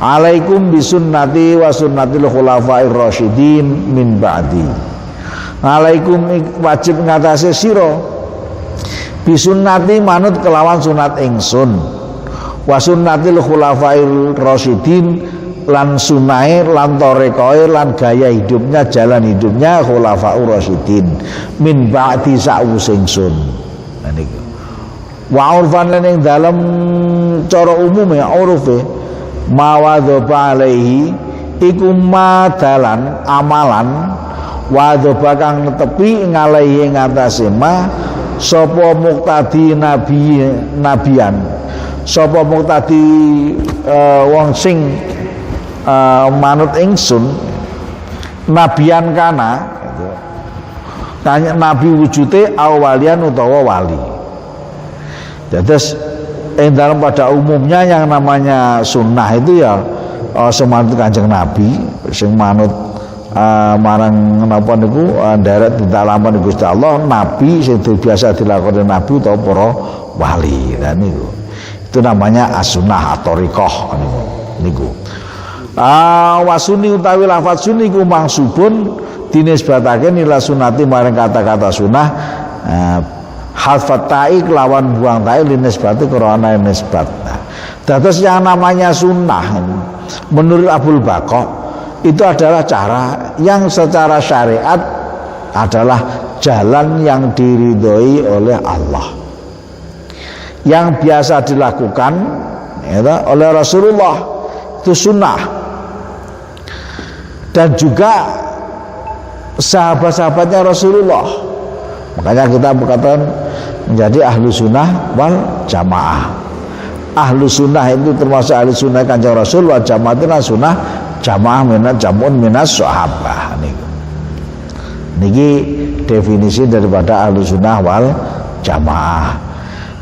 alaikum bisunnati wa sunnatil khulafair rasyidin min ba'di alaikum wajib ngatasi sira bisunnati manut kelawan sunat ingsun wa sunnatil khulafair rasyidin lan sunae lan thariqae lan gaya hidupnya jalan hidupnya khulafaur rasyidin min ba'di sa'wuse ingsun. Niku wa urfan lan ing dalem cara umume urufe mawadhaba alaihi iku madalan amalan wadhaba kang tepi ngalahi ngatasé ma sapa muqtadi nabiyan sapa muqtadi wong sing manut ingsun nabiyan kana tanya nabi wujude awalian utawa wali. Terus dalam pada umumnya yang namanya sunnah itu ya semanut Kanjeng Nabi sing manut marang napa niku nderek ditalaman Gusti Allah nabi sing biasa dilakoni nabi utawa para wali. Nah niku itu namanya as-sunnah atau thariqah niku. Wa sunni utawi lafaz sunni ku mangsubun dinisbatake nila sunnati maring kata-kata sunnah harfat ta'i kelawan buang ta'i linisbati karena nisbat. Terus yang namanya sunnah menurut Abul Baqa itu adalah cara yang secara syariat adalah jalan yang diridhoi oleh Allah, yang biasa dilakukan ya, oleh Rasulullah, itu sunnah. Dan juga sahabat-sahabatnya Rasulullah. Makanya kita berkata menjadi ahlu sunnah wal jamaah. Ahlu sunnah itu termasuk ahlu sunnah Kanjeng Rasul, wal jamaah itu sunnah jamaah minat jamun minas sahabah. Niki definisi daripada ahlu sunnah wal jamaah.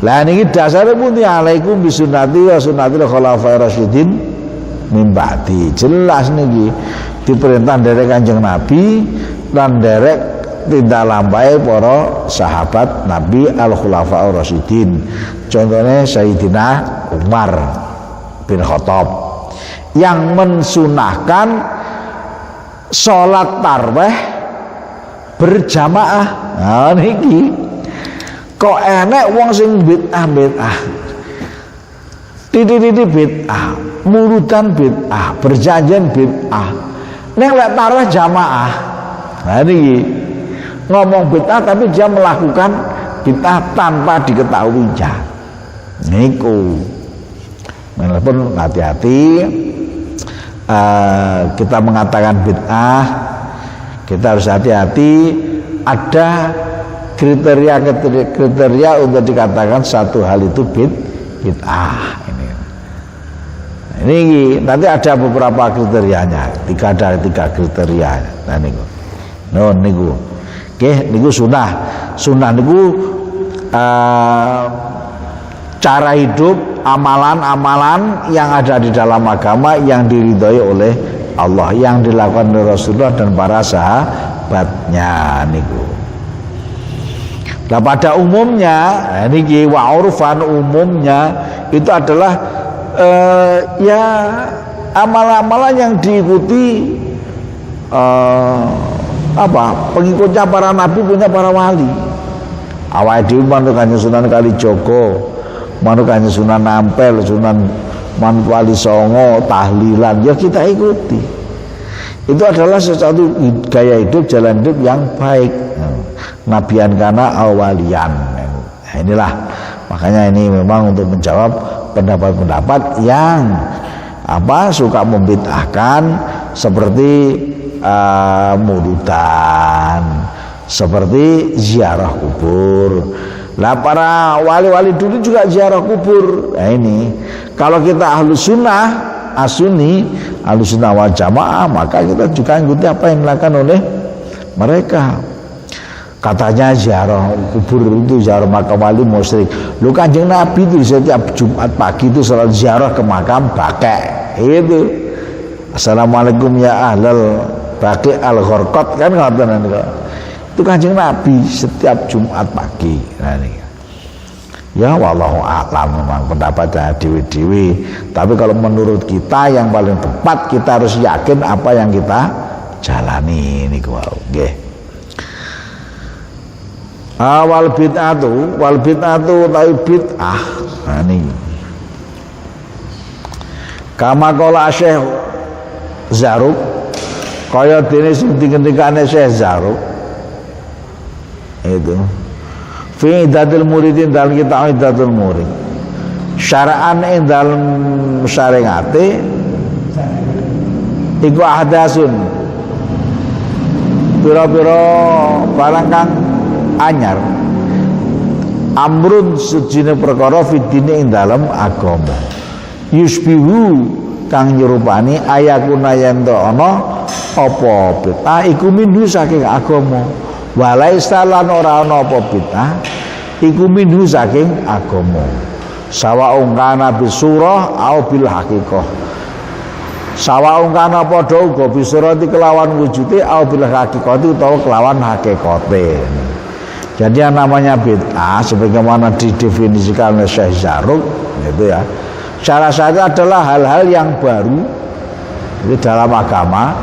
Lah niki dasare pundi alaikum bisunnati wa sunnatil khulafair rasyidin min ba'di. Jelas niki diperintah dari Kanjeng Nabi dan derek tindak lambai para sahabat Nabi al-khulafaur rasyidin. Contohnya Sayyidina Umar bin Khattab yang mensunahkan sholat tarawih berjamaah. Nah niki kok enek wong sing bid'ah titik-titik bid'ah, murutan bid'ah, berjanjian bid'ah. Nek lek tarawih jamaah. Nah niki ngomong bid'ah tapi dia melakukan bid'ah tanpa diketahuinya. Niku. Walaupun hati-hati kita mengatakan bid'ah, kita harus hati-hati ada kriteria untuk dikatakan satu hal itu bid'ah. Ini nanti ada beberapa kriterianya, ada tiga kriteria. Nah niku. Niku. Oke, niku sunah. Sunah niku cara hidup, amalan-amalan yang ada di dalam agama yang diridhoi oleh Allah, yang dilakukan oleh Rasulullah dan para sahabatnya niku. Nah pada umumnya, niki wa urfan umumnya itu adalah ya amalan-amalan yang diikuti pengikutnya para nabi, punya para wali. Awake dhewe manut Kanjeng Sunan Kalijaga, manut Kanjeng Sunan Ampel, Sunan Manut Wali Songo, tahlilan, ya kita ikuti. Itu adalah sesuatu gaya hidup, jalan hidup yang baik. Nabian kana awalian. Nah, inilah makanya ini memang untuk menjawab pendapat-pendapat yang suka membid'ahkan seperti maulidan, seperti ziarah kubur. Lah para wali-wali dulu juga ziarah kubur. Nah ini kalau kita ahlu sunnah asuni, ahlu sunnah wal jamaah, maka kita juga ikuti apa yang dilakukan oleh mereka. Katanya ziarah kubur itu, ziarah makam wali musyrik. Lu Kanjeng Nabi itu setiap Jumat pagi itu selalu ziarah ke makam Baqi'. Itu Assalamualaikum ya ahlal Baqi' al-Gharqad, kan ngoten niku. Itu Kanjeng Nabi setiap Jumat pagi. Nah ini. Ya wallahu a'lam, memang pendapatnya dewi-dewi. Tapi kalau menurut kita yang paling tepat, kita harus yakin apa yang kita jalani niku wae. Nggih. Wal bid'atu tapi bid'ah. Nah ini. Kama qala Syekh Zarruq, kaya dene sing dingendikane Syekh Zarruq. Itu fi idatul muridin dalam kita idatul murid. Syara'an ing dalam syariate iku ahdasun. Pira-pira barang kang anyar, amrun sujine perkara fidine ing dalem agama, yusbihu kang nyerupani ayakuna yen ana apa bid'ah iku minhu saking agama, walaisa lan ora ana apa bid'ah iku minhu saking agama, sawaung kana bisurah au bil haqiqah, sawaung kana padha uga bisurati kelawan wujude au bil haqiqati utawa kelawan hakikate. Jadi yang namanya bid'ah sebagaimana didefinisikan oleh Syekh Zarruq gitu ya. Syarat-syaratnya adalah hal-hal yang baru di dalam agama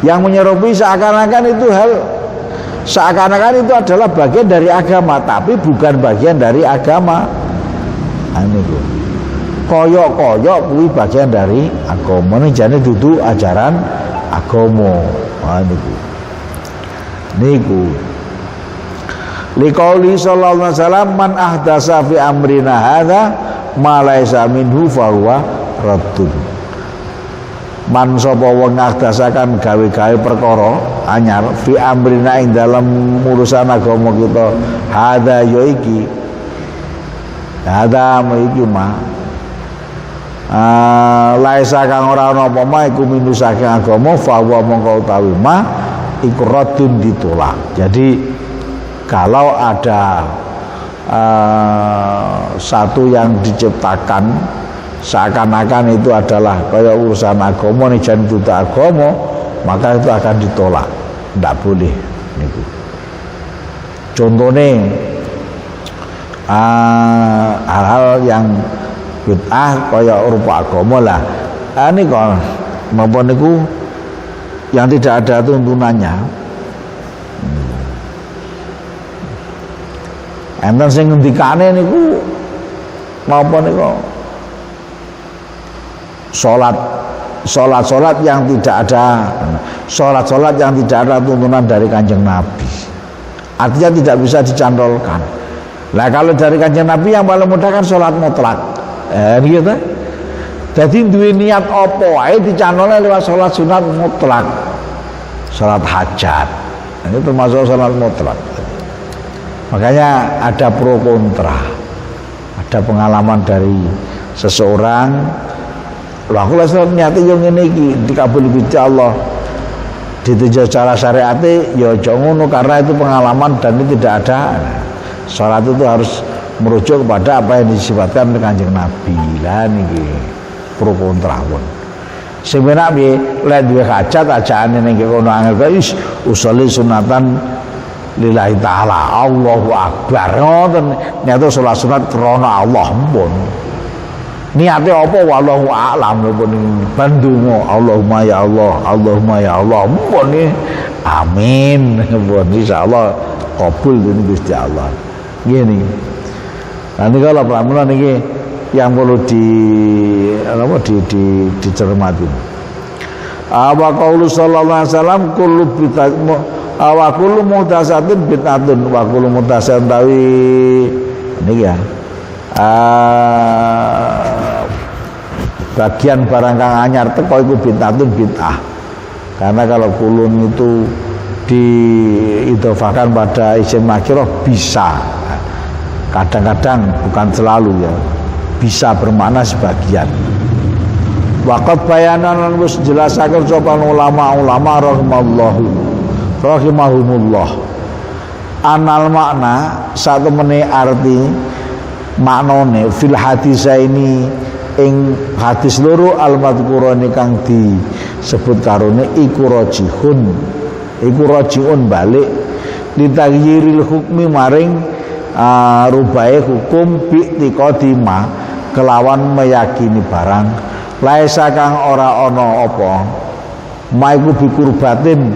yang menyerupai seakan-akan itu adalah bagian dari agama tapi bukan bagian dari agama. Ini koyok-koyok kuwi bagian dari agama. Ini jane dudu ajaran agama. Niku liqauli sallallahu alaihi wasallam man ahdasa fi amrina hadza ma laisa minhu fa huwa raddun. Man sapa wong ngahdasakan gawe-gawe perkara anyar fi amrina ing dalam urusan agama kita, hadza ya iki. Hadza iki mah laisa kang ora ana apa mah iku minhu saking agama fa huwa mongko utawi mah iku raddun ditolak. Jadi kalau ada satu yang diciptakan seakan-akan itu adalah kayak urusan agama nih, jangan itu agama, maka itu akan ditolak, tidak boleh. Contohnya hal-hal yang bid'ah kayak rupa agama lah. Ini kalau maupun itu yang tidak ada tuntunannya. Enten sing ngendikane niku napa niku salat yang tidak ada tuntunan dari Kanjeng Nabi. Artinya tidak bisa dicantolkan. Lah kalau dari Kanjeng Nabi yang paling mudah kan salat mutlak. Gitu. Jadi duwe niat apa wae dicantolne lewat salat sunat mutlak. Salat hajat. Ini termasuk salat mutlak. Makanya ada pro kontra. Ada pengalaman dari seseorang Lha aku wis niate yo ngene iki dikabul Gusti Allah. Dituju cara syariate ya aja ngono karena itu pengalaman dan itu tidak ada. Salat itu harus merujuk kepada apa yang disifatkan oleh Kanjeng Nabi. Lah niki pro kontra pun. Sing enak piye lek duwe hajat ajaane ning kono angel is usolli sunatan lillahi taala. Allahu akbar. Ngoten niate salat sunat krana Allah pun. Niate apa wallahu a'lam pun bandungo Allahumma ya Allah, Allahumma ya Allah. Pun amin. Pun insyaallah kabul ini Gusti Allah. Gini. Nanti kalau pramila niki yang perlu dicermati. Wa qaulu sallallahu alaihi wasallam kullu bid'ah wa kullu muhdatsatin bid'atun wa kullu muhdatsatin tawi niki ya. Bagian barang kang anyar teko iku bid'atun bid'ah. Karena kalau kulun itu diidhofahkan pada isim nakirah bisa. Kadang-kadang bukan selalu ya. Bisa bermakna sebagian. Waqat bayanan wis jelasaken sapa ulama-ulama rahimahumullah. Anal makna satu meni arti maknane fil hadisaini ing hadis loro al-madhkurani kang disebut karone iku rajiun balik ditaghyiril hukmi maring rubahe hukum bi'tiqadima kelawan meyakini barang laisa kang ora ana apa maiku bi kurbatin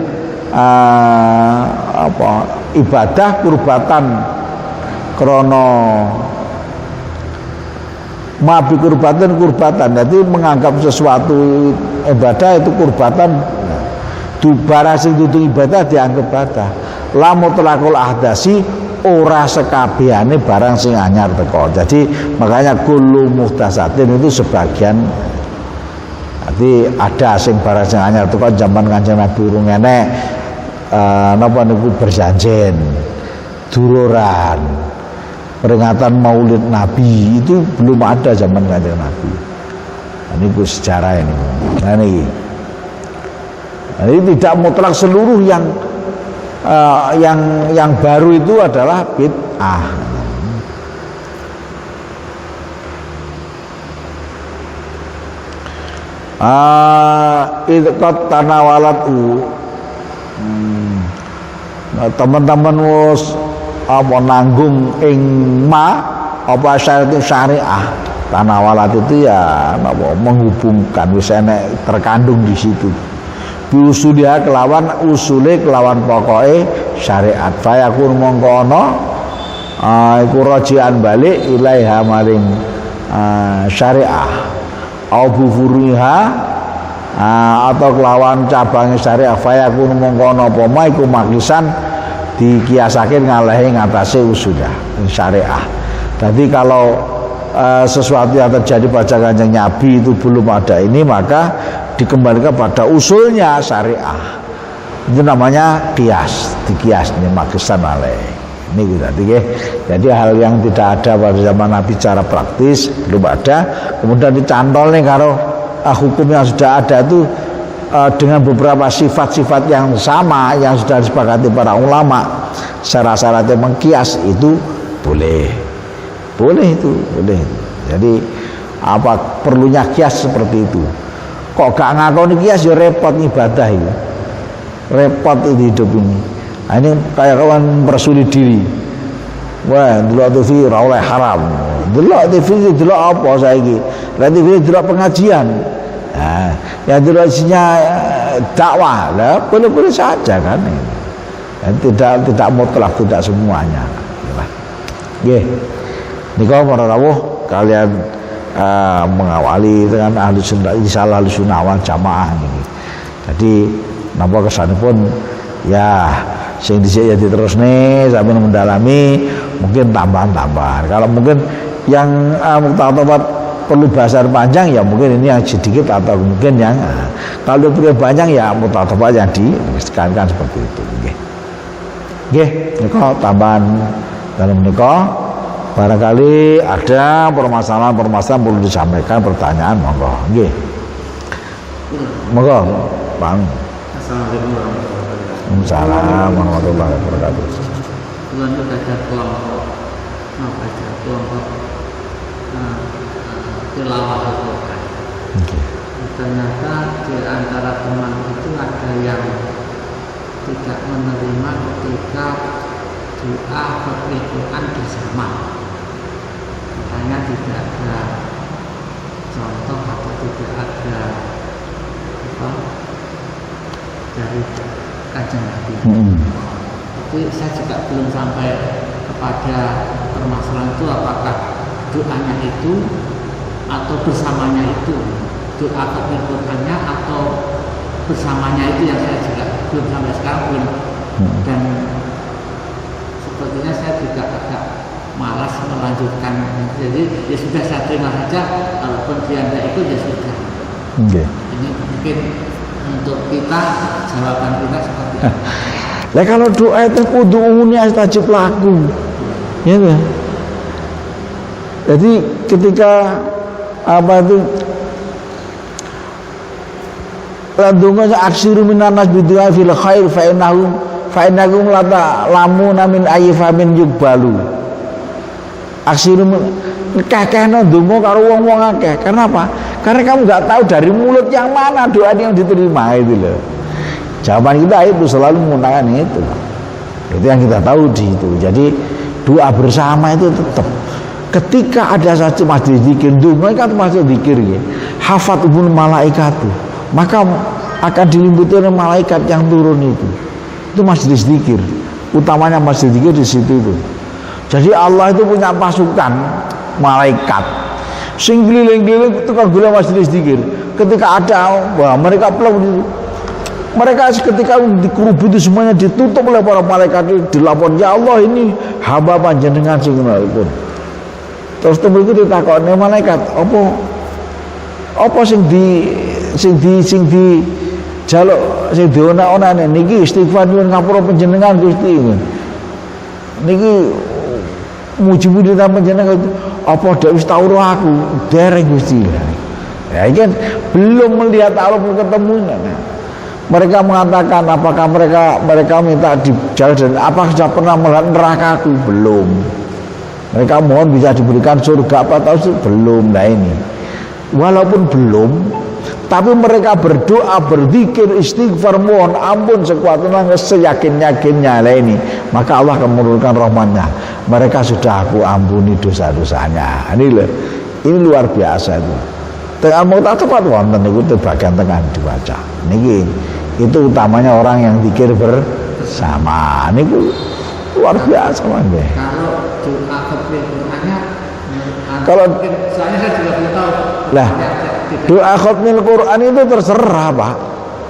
ibadah kurbatan krana mabi kurbatan jadi menganggap sesuatu ibadah itu kurbatan barang sing dudu ibadah dianggap ibadah la mutlaqul ahdasi ora sekabehane barang sing anyar teko. Jadi makanya kullu muhdatsatin itu sebagian jadi ada sing barang sing anyar teko zaman Kanjeng Nabi urung enek napa niku berjanjen dururan peringatan Maulid Nabi itu belum ada zaman Kanjeng Nabi. Ini ku sejarah ini. Nah ini. Ini tidak mutlak seluruh yang baru itu adalah bid'ah. Idqat tanawalatu. Teman-teman wis apa nanggung ing apa syariah. Tanawalat itu ya apa menghubungkan wis enek terkandung di situ. Biusuliha kelawan usule kelawan pokoke syariat fayakun mongko ana iku rajian balik ilaiha maring syariah au bufuriha atau kelawan cabang syariah fayakun mongko ana apa iku makisan dikiasake ngalahi ngatasé usulah syariah. Jadi kalau sesuatu yang terjadi pada Kanjeng Nabi itu belum ada ini maka dikembalikan pada usulnya syariah. Itu namanya kias, dikias ini makisan alaih. Ini tadi jadi hal yang tidak ada pada zaman Nabi secara praktis belum ada, kemudian dicantol nih kalau hukum yang sudah ada itu dengan beberapa sifat-sifat yang sama yang sudah disepakati para ulama. Syarat-syaratnya mengkias itu boleh itu boleh. Jadi apa perlunya kias seperti itu? Kok gak ngakoni kias ya repot ibadah itu. Repot itu hidup ini. Nah, ini kayak kawan bersuli diri. Wah, delok TV ora oleh haram. Delok TV delok apa saiki? Lah TV delok pengajian. Nah, yang delok isinya dakwah. Lah boleh-boleh saja kan. Dan tidak mutlak, tidak semuanya. Nggih. Nika para rawuh kalian mengawali dengan ahli sunnah, insyaallah ahli sunnah wal jamaah ini. Jadi napa kesanipun ya sing dhisik ya diterusne sampai mendalami mungkin tambahan-tambahan. Kalau mungkin yang muktatabat perlu bahasan panjang ya mungkin ini yang sedikit atau mungkin yang kalau perlu panjang ya muktatabat yang ditekankan seperti itu. Nggih. Nika tambahan dalam nika barangkali ada permasalahan perlu disampaikan pertanyaan monggo nggih. Monggo, Bang. Assalamualaikum warahmatullahi wabarakatuh. Waalaikumsalam warahmatullahi wabarakatuh. Tuhan itu ada kelompok tilawah Al-Quran. Ternyata di antara teman itu ada yang tidak menerima ketika doa khotbah Quran bersama. Makanya tidak ada contoh atau tidak ada dari Kanjeng Nabi. Jadi saya juga belum sampai kepada permasalahan itu, apakah doanya itu atau bersamanya itu, doa khotbah Qurannya atau bersamanya itu yang saya juga belum sampai sekarang belum. Dan sepertinya saya juga agak malas melanjutkan. Jadi ya sudah, saya terima saja, kalaupun dia tidak ikut ya sudah. Ini mungkin untuk kita, jawaban kita seperti apa. Lah kalau doa itu ud'uuni astajib lakum. Ya kan? Jadi ketika apa itu landunga aksiru minan nas bidu'a fil khair fa innahu la ta'lamuna min ayyifamin yubalu. Aksiru kakehno ndonga karo wong-wong akeh. Karena apa? Karena kamu enggak tahu dari mulut yang mana doa yang diterima itu loh. Jawaban kita itu selalu menggunakan itu. Itu yang kita tahu di itu. Jadi doa bersama itu tetap. Ketika ada satu majelis zikir, doa kan masuk zikir ya. Hafatubul malaikatu. Maka akan dilimputi oleh malaikat yang turun itu. Itu majelis zikir. Utamanya majelis zikir di situ itu. Jadi Allah itu punya pasukan malaikat. Sing keliling-keliling tukang gula majelis zikir. Ketika ada, wah mereka peluk. Mereka ketika dikerubuti semuanya ditutup oleh para malaikat itu, dilapor, ya Allah ini hamba panjenengan sing ngono. Terus tembiku ditakoni malaikat, apa sing di jaluk sing diona-onane niki istighfar nyuwun ngapura panjenengan Gusti. Niki muji-muji panjenengan apa dak wis tau aku dereng Gusti. Ya kan belum melihat Allah ketemu. Mereka mengatakan apakah mereka minta dijauh dan apakah sudah pernah melihat nerakaku? Belum. Mereka mohon bisa diberikan surga apa tahu belum. Nah ini walaupun belum, tapi mereka berdoa, berzikir, istighfar, mohon ampun sekuatnya seyakin-yakinnya lah ini, maka Allah akan menurunkan rahmatnya. Mereka sudah aku ampuni dosa-dosanya. Ini luar biasa itu. Tengah mau tak tepat wonten itu bagian tengah dibaca. Niki itu utamanya orang yang zikir bersama. Niku luar biasa mangke. Kalau doa khotbah Qur'annya, kalau soalnya saya juga belum tahu. Lah, doa khotbah Qur'an itu terserah, Pak.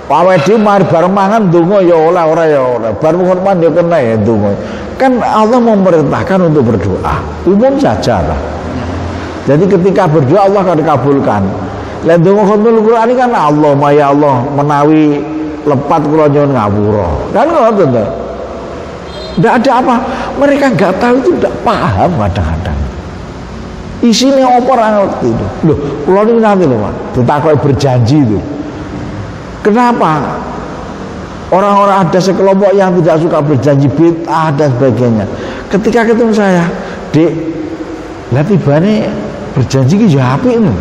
Awake dhewe mari bar mangan ndonga ya oleh ora ya ora. Bar ngurman ya kena ya ndonga. Kan Allah memerintahkan untuk berdoa. Umum saja lah. Jadi ketika berdoa Allah akan dikabulkan. Lah ndonga khotbah Qur'an ini kan Allah, ya Allah menawi lepat kula nyuwun ngapura. Kan ngoten to. Enggak ada apa. Mereka enggak tahu itu, enggak paham kadang-kadang. Isinya apa ora ngerti itu. Loh, kula niku nanti lho, Pak. Ditakoki berjanji itu. Kenapa? Orang-orang ada sekelompok yang tidak suka berjanji bid'ah dan sebagainya. Ketika ketemu saya, Dek, lah tibane berjanji ki ya apik lho.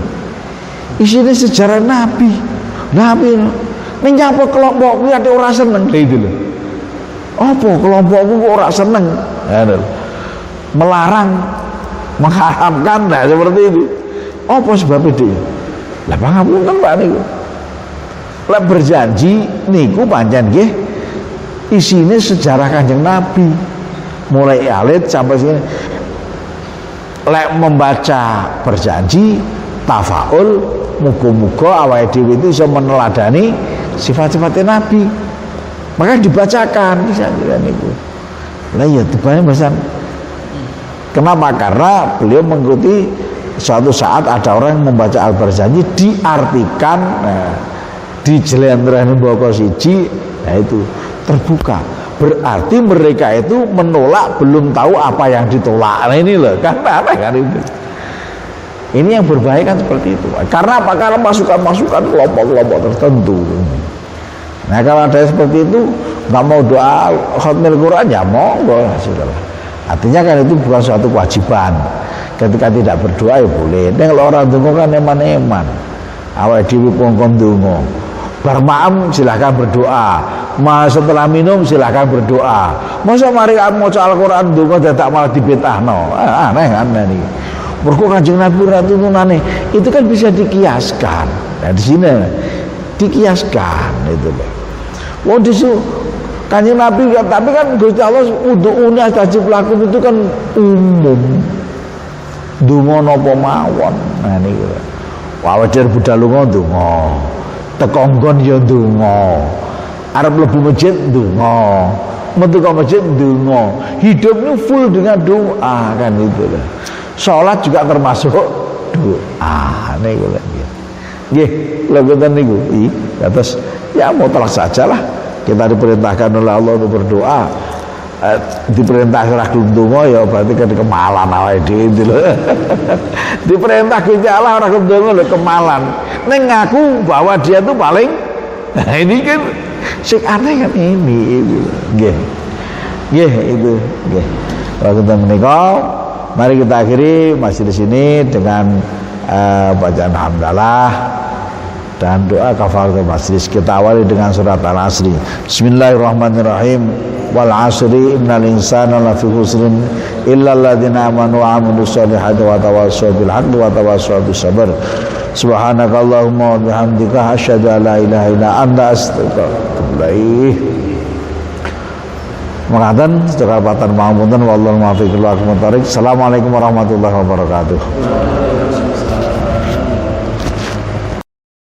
Isine sejarah Nabi. Nabi ning nyapa kelompok kuwi ate ora seneng lha itu lho. Apa kelompokku kok ora seneng? Melarang, mengharamkan lah seperti itu. Apa sebabnya dia? Lah pangapunten Pak niku. Lah berjanji niku pancen nggih isine sejarah Kanjeng Nabi. Mulai alit sampai sini. Lek membaca berjanji tafaul, muga-muga awake dhewe itu iso meneladani sifat-sifatnya Nabi. Maka dibacakan bisa niku. Lah ya tibane bahasan. Kenapa? Karena beliau mengikuti suatu saat ada orang yang membaca al-berjanji diartikan dijelentrehne mboko siji, nah itu terbuka. Berarti mereka itu menolak belum tahu apa yang ditolak. Nah ini loh, kan aneh kan itu. Ini yang berbahaya kan seperti itu. Karena apa? Karena masukan-masukan kelompok-kelompok tertentu. Nah kalau ada seperti itu nggak mau doa khatmil Quran ya monggo, sudahlah. Artinya kan itu bukan suatu kewajiban. Ketika tidak berdoa ya boleh. Nek kalau orang donga kan eman-eman. Awake dhewe kongkon donga. Bar maem silahkan berdoa. Setelah minum silahkan berdoa. Masa mari maca Al-Qur'an donga dadak malah dibetahno. Aneh iki. Mergo Kanjeng Nabi ratunane itu kan bisa dikiaskan. Nah di sini dikiaskan itu loh. Wong disuruh Kanjeng Nabi kan, tapi kan Gusti Allah udhu'uni astajib lakum itu kan umum. Donga napa mawon. Nah niku. Wajar budal lunga donga. Teko nggon ya donga. Arep mlebu masjid donga. Metu ka masjid donga. Hidup ini full dengan doa kan itu loh. Salat juga termasuk doa. Niku lho. Nggih, lha ngoten niku. Terus ya mutlak sajalah. Kita diperintahkan oleh Allah untuk berdoa. Diperintah ora ndonga ya berarti kan kemalan awake dhewe itu lho. Diperintah Gusti Allah ora ndonga lho kemalan. Ning ngaku bahwa dia tuh paling nah ini kan sing aneh kan ini. Nggih. Nggih itu nggih. Waktu menika mari kita akhiri majelis ini dengan bacaan hamdalah dan doa kafaratul majlis. Kita awali dengan surat Al-Asri. Bismillahirrahmanirrahim. Wal 'asri innal insana lafi khusrin illa alladziina aamanu wa 'amilus shalihati wa tawassaw bil haqqi wa tawassaw bis sabr. Subhanakallahumma wa bihamdika asyhadu an la ilaha illa anta astaghfiruka wa atubu ilaik. Makaten sedherek patan mahapunten wallahu muwaffiq ila aqwamit thoriq. Assalamualaikum warahmatullahi wabarakatuh.